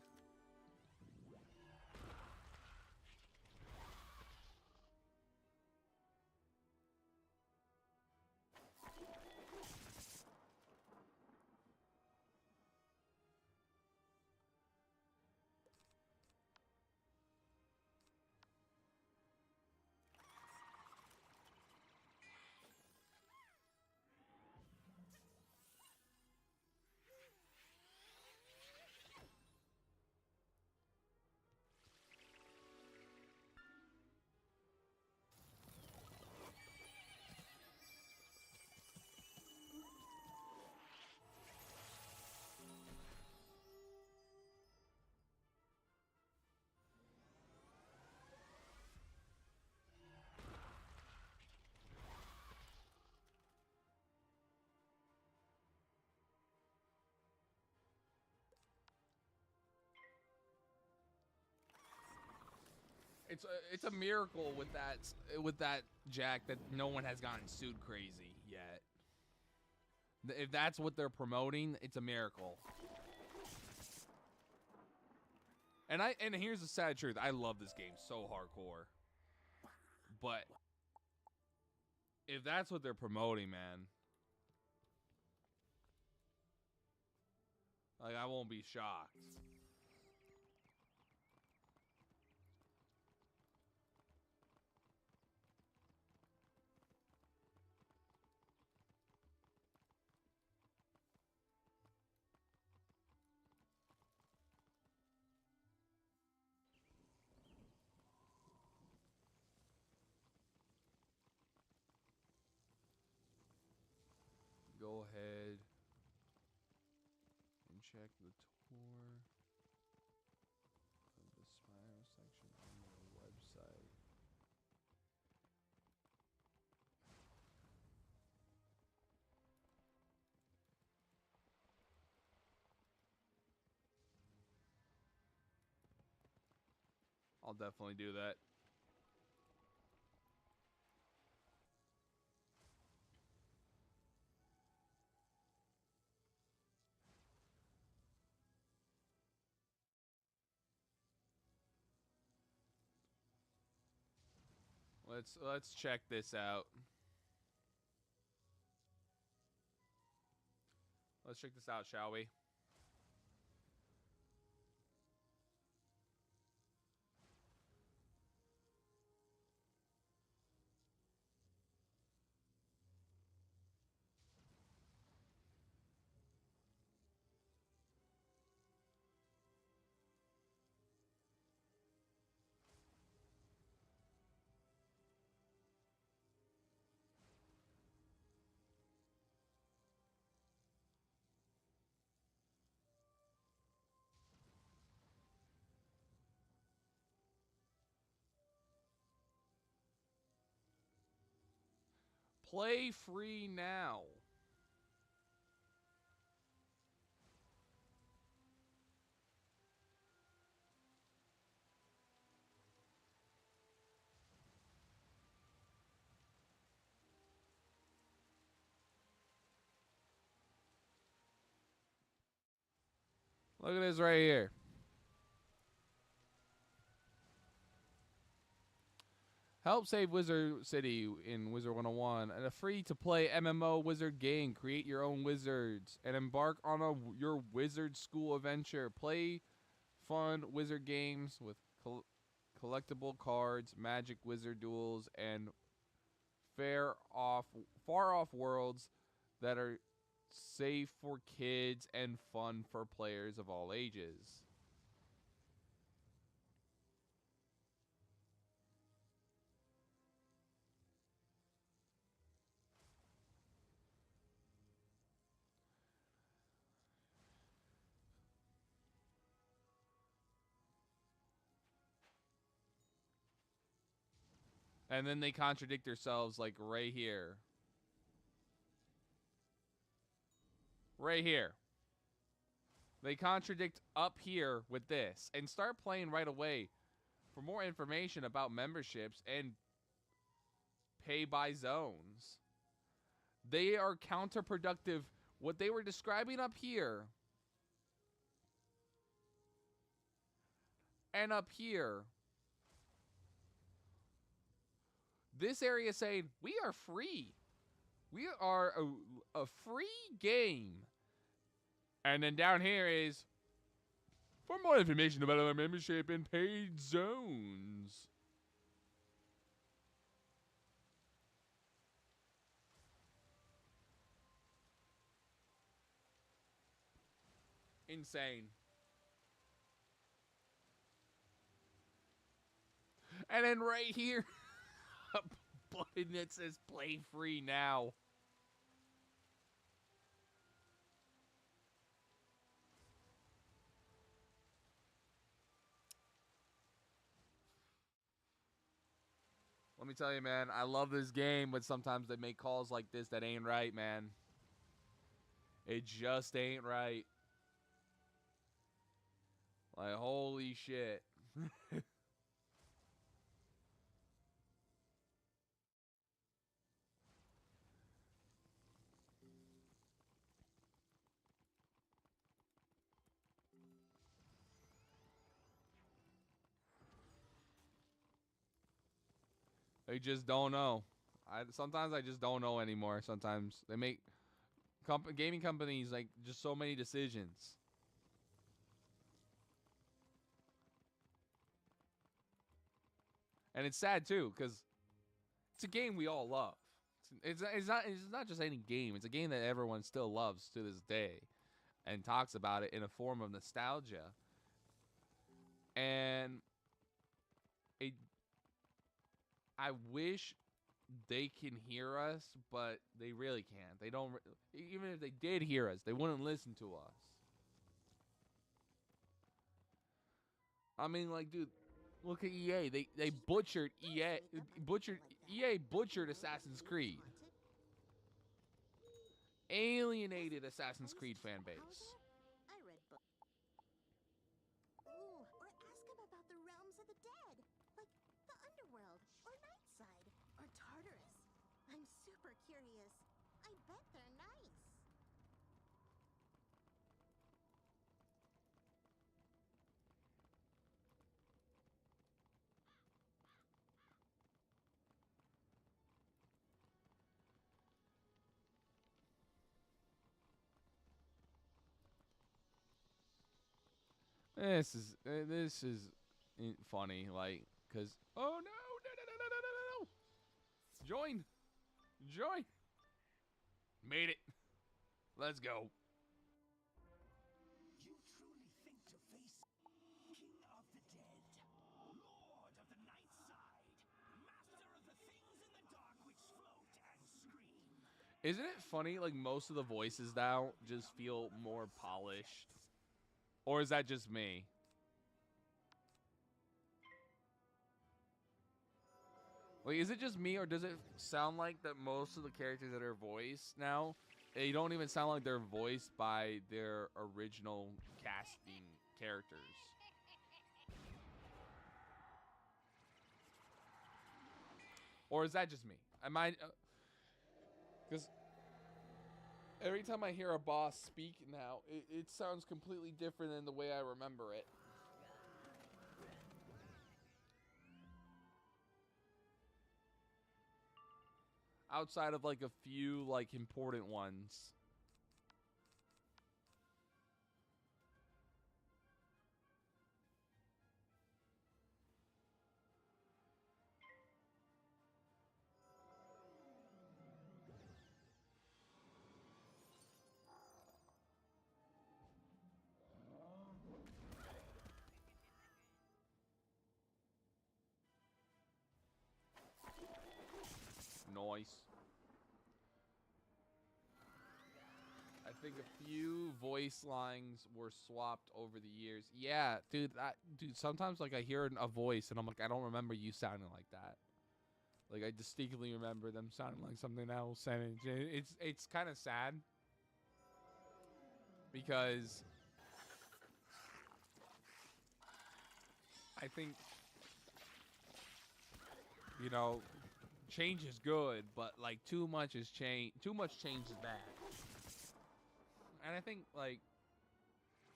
It's a miracle with that Jack that no one has gotten sued crazy yet. If that's what they're promoting, it's a miracle. And here's the sad truth: I love this game so hardcore. But if that's what they're promoting, man, like, I won't be shocked. Go ahead and check the tour of the Spiral section on their website. I'll definitely do that. Let's check this out. Let's check this out, shall we? Play free now. Look at this right here. Help save Wizard City in Wizard 101. And a free-to-play MMO wizard game. Create your own wizards and embark on your wizard school adventure. Play fun wizard games with collectible cards, magic wizard duels, and far-off worlds that are safe for kids and fun for players of all ages. And then they contradict themselves like right here. Right here. They contradict up here with this. And start playing right away. For more information about memberships and pay by zones. They are counterproductive. What they were describing up here and up here. This area is saying, we are free. We are a free game. And then down here is, for more information about our membership and paid zones. Insane. And then right here, a button that says play free now. Let me tell you, man, I love this game, but sometimes they make calls like this that ain't right, man. It just ain't right. Like, holy shit. They just don't know. Sometimes I just don't know anymore. Sometimes they make gaming companies like just so many decisions. And it's sad too, because it's a game we all love. It's not just any game. It's a game that everyone still loves to this day, and talks about it in a form of nostalgia. And I wish they can hear us, but they really can't. They don't. Even if they did hear us, they wouldn't listen to us. I mean, like, dude, look at EA. They butchered EA butchered Assassin's Creed. Alienated Assassin's Creed fan base. I read books. Ooh, or ask him about the realms of the dead, like the underworld, or Nightside, or Tartarus. I'm super curious. I bet they're nice. This is funny, like, cause oh no. Join. Made it. Let's go. You truly think to face King of the Dead, Lord of the Night Side, Master of the things in the dark which float and scream. Isn't it funny? Like, most of the voices now just feel more polished. Or is that just me? Like, is it just me, or does it sound like that most of the characters that are voiced now, they don't even sound like they're voiced by their original casting characters? Or is that just me? Am I... Because... every time I hear a boss speak now, it sounds completely different than the way I remember it. outside of like a few like important ones. Noise. I think a few voice lines were swapped over the years. Yeah, dude, sometimes like I hear a voice and I'm like, I don't remember you sounding like that. Like I distinctly remember them sounding like something else, and it's kind of sad because I think, you know, change is good, but like too much is change. Too much change is bad. And I think like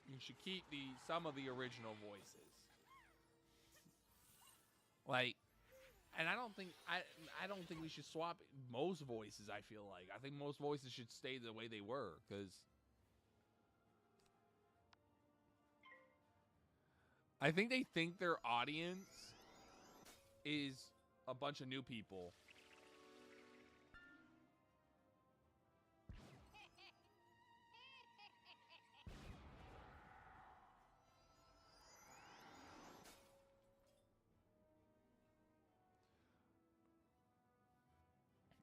you should keep some of the original voices. Like, and I don't think we should swap most voices. I feel like I think most voices should stay the way they were, because I think they think their audience is a bunch of new people.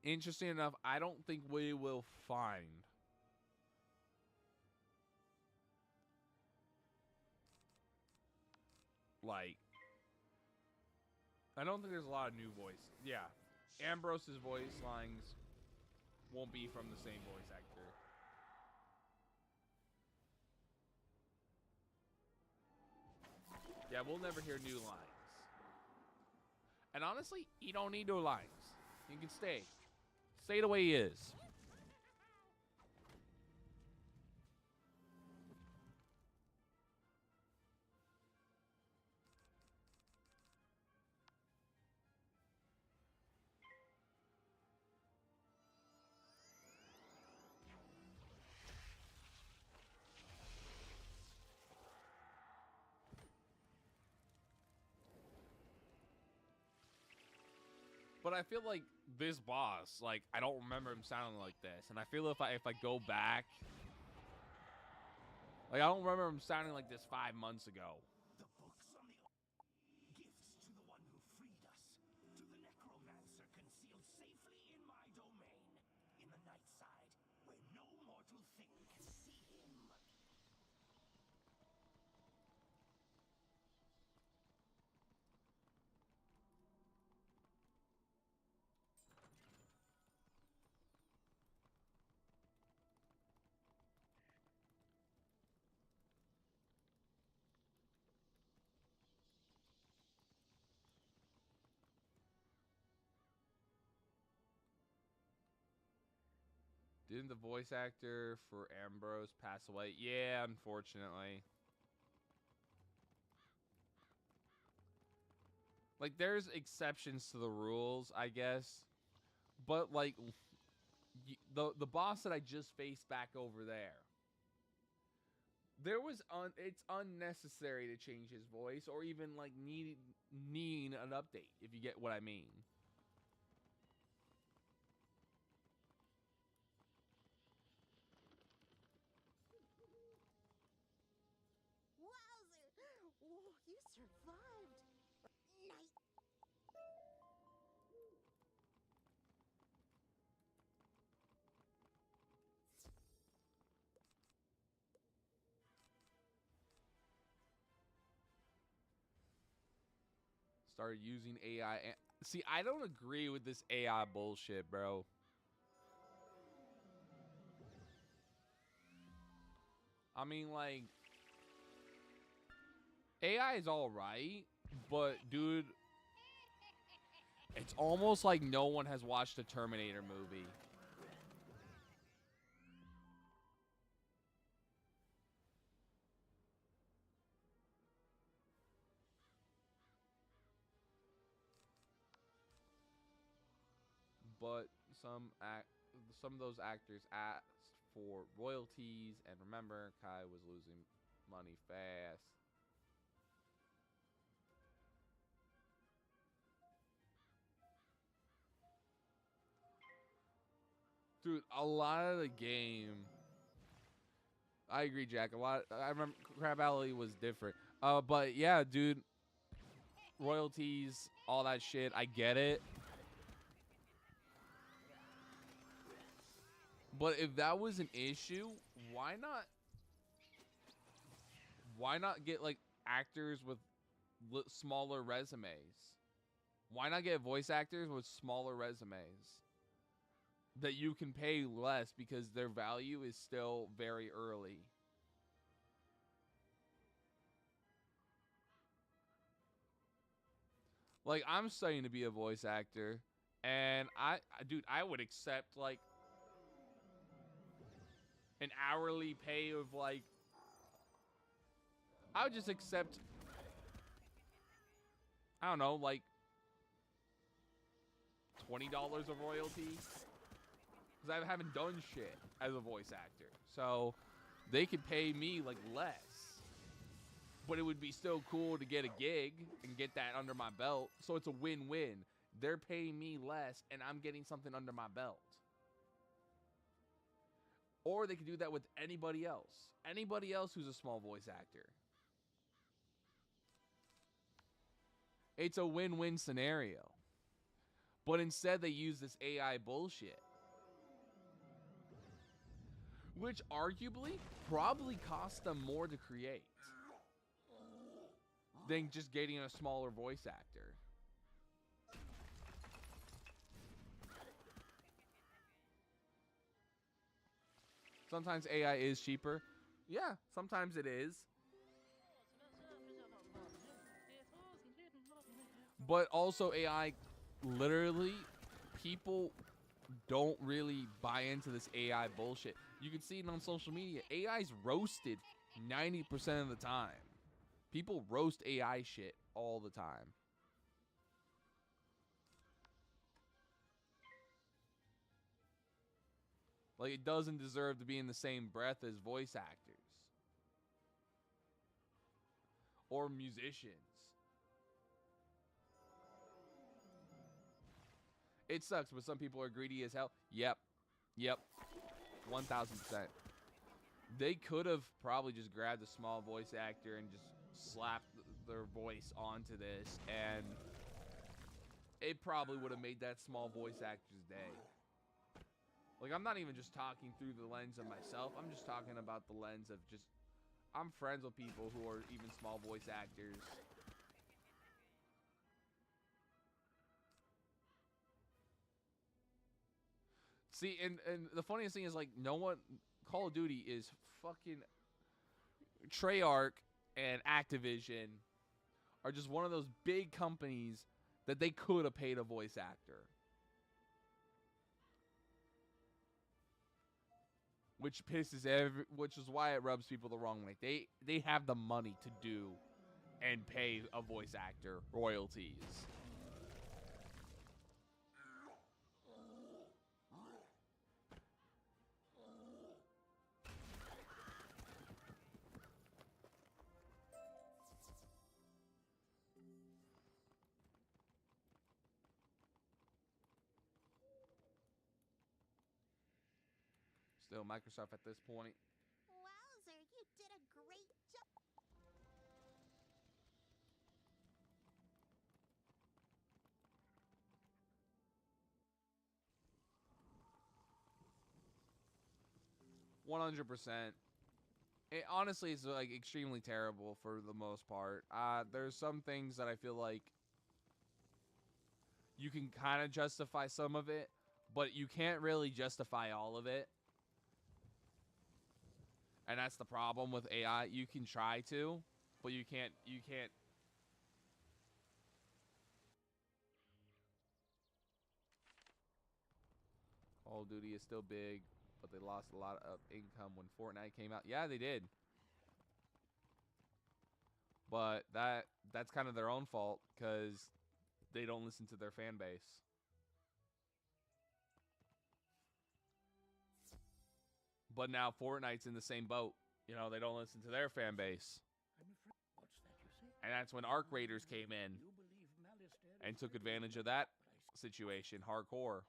Interesting enough, I don't think we will find like, I don't think there's a lot of new voice. Yeah, Ambrose's voice lines won't be from the same voice actor. Yeah, we'll never hear new lines. And honestly, you don't need new lines. You can stay the way he is. But I feel like this boss, like, I don't remember him sounding like this. And I feel if I go back, like, I don't remember him sounding like this 5 months ago. The books on the gifts to the one who freed us, to the necromancer concealed safely in my domain, in the night side, where no mortal thing can see him. Didn't the voice actor for Ambrose pass away? Yeah, unfortunately. Like, there's exceptions to the rules, I guess. But, like, the boss that I just faced back over there, it's unnecessary to change his voice or even, like, need an update, if you get what I mean. Wowzer! Whoa, you survived. Nice. Started using AI. See, I don't agree with this AI bullshit, bro. I mean, like, AI is all right, but dude, it's almost like no one has watched a Terminator movie. But some of those actors asked for royalties, and remember, Kai was losing money fast. Dude, a lot of the game. I agree, Jack. A lot. I remember Crab Alley was different. But yeah, dude, royalties, all that shit. I get it. But if that was an issue, why not? Why not get like actors with smaller resumes? Why not get voice actors with smaller resumes that you can pay less because their value is still very early? Like, I'm studying to be a voice actor, and dude, I would accept like an hourly pay of like, I would just accept, I don't know, like $20 of royalty, because I haven't done shit as a voice actor. So they could pay me like less, but it would be still cool to get a gig and get that under my belt. So it's a win-win. They're paying me less and I'm getting something under my belt. Or they could do that with anybody else. Anybody else who's a small voice actor. It's a win-win scenario. But instead they use this AI bullshit, which arguably probably cost them more to create than just getting a smaller voice actor. Sometimes AI is cheaper. Yeah, sometimes it is. But also AI, literally, people don't really buy into this AI bullshit. You can see it on social media. AI's roasted 90% of the time. People roast AI shit all the time. Like, it doesn't deserve to be in the same breath as voice actors or musicians. It sucks, but some people are greedy as hell. Yep. 1000%. They could have probably just grabbed a small voice actor and just slapped their voice onto this, and it probably would have made that small voice actor's day. Like, I'm not even just talking through the lens of myself. I'm just talking about the lens of just, I'm friends with people who are even small voice actors. See, and the funniest thing is, like, no one, Call of Duty is fucking, Treyarch and Activision are just one of those big companies that they could have paid a voice actor. Which which is why it rubs people the wrong way. They have the money to do and pay a voice actor royalties. Still, Microsoft at this point. Wowzer, you did a great job. $100%. It honestly is like extremely terrible for the most part. There's some things that I feel like you can kind of justify some of it, but you can't really justify all of it. And that's the problem with AI. You can try to, but you can't. Call of Duty is still big, but they lost a lot of income when Fortnite came out. Yeah, they did. But that's kind of their own fault because they don't listen to their fan base. But now Fortnite's in the same boat. You know, they don't listen to their fan base. I'm afraid. What's that you say? And that's when Arc Raiders came in You believe Malice dead? and took advantage of that situation hardcore.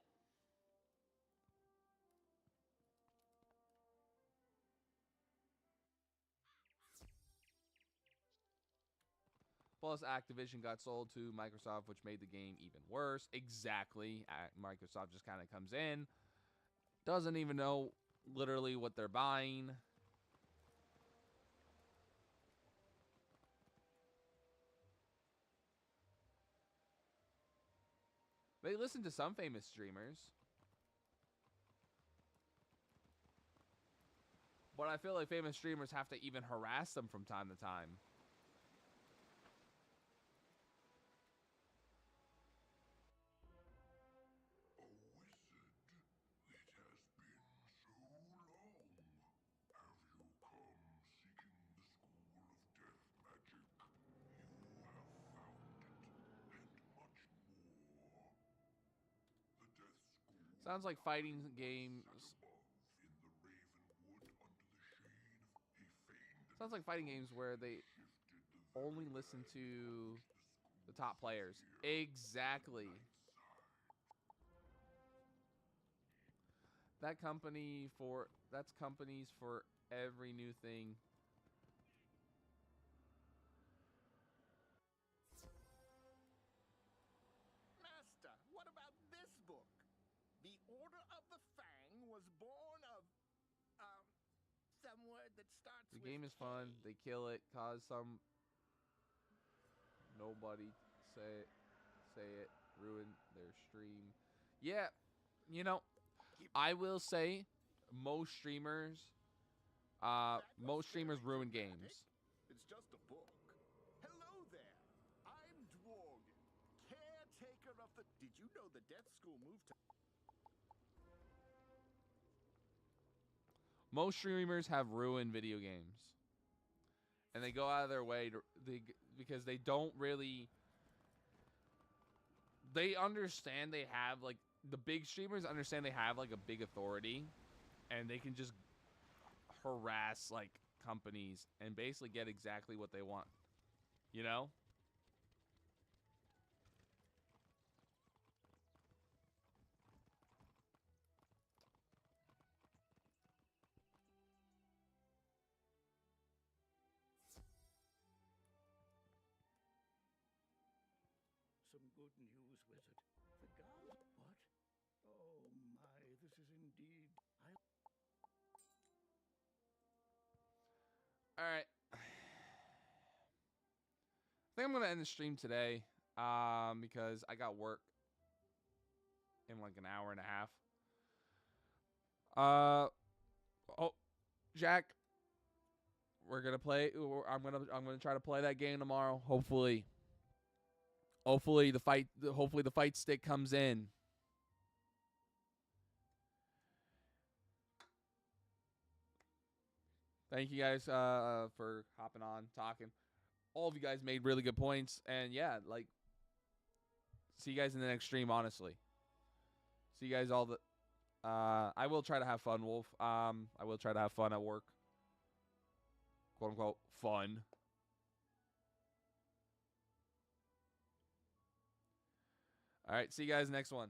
Plus, Activision got sold to Microsoft, which made the game even worse. Exactly. Microsoft just kind of comes in, doesn't even know literally what they're buying. They listen to some famous streamers. But I feel like famous streamers have to even harass them from time to time. A wizard, it has been so long. Have you come seeking the school of death magic? You have found it, and much more. The death school Sounds like fighting games. above in the Ravenwood under the shade of a feigned Sounds like fighting games where they only listen to the top players. Exactly. That's companies for every new thing. Master, what about this book? The Order of the Fang was born of, some word that starts The with game is K. fun. They kill it, cause some nobody say it, ruin their stream. Yeah, you know, I will say most streamers ruin games. It's just a book. Hello there. I'm Dworgen, caretaker of the... Did you know the Death School moved to... Most streamers have ruined video games. And they go out of their way because they don't really... They understand they have, like... The big streamers understand they have, like, a big authority. And they can just harass, like, companies and basically get exactly what they want. You know? Some good news, wizard. The gods... What? Oh my, this is indeed... Alright. I think I'm going to end the stream today. Because I got work in like an hour and a half. Oh, Jack, we're gonna play. I'm gonna try to play that game tomorrow. Hopefully the fight stick comes in. Thank you guys for hopping on, talking. All of you guys made really good points, and yeah, like, see you guys in the next stream. Honestly, see you guys all the. I will try to have fun, Wolf. I will try to have fun at work. Quote unquote fun. All right, see you guys next one.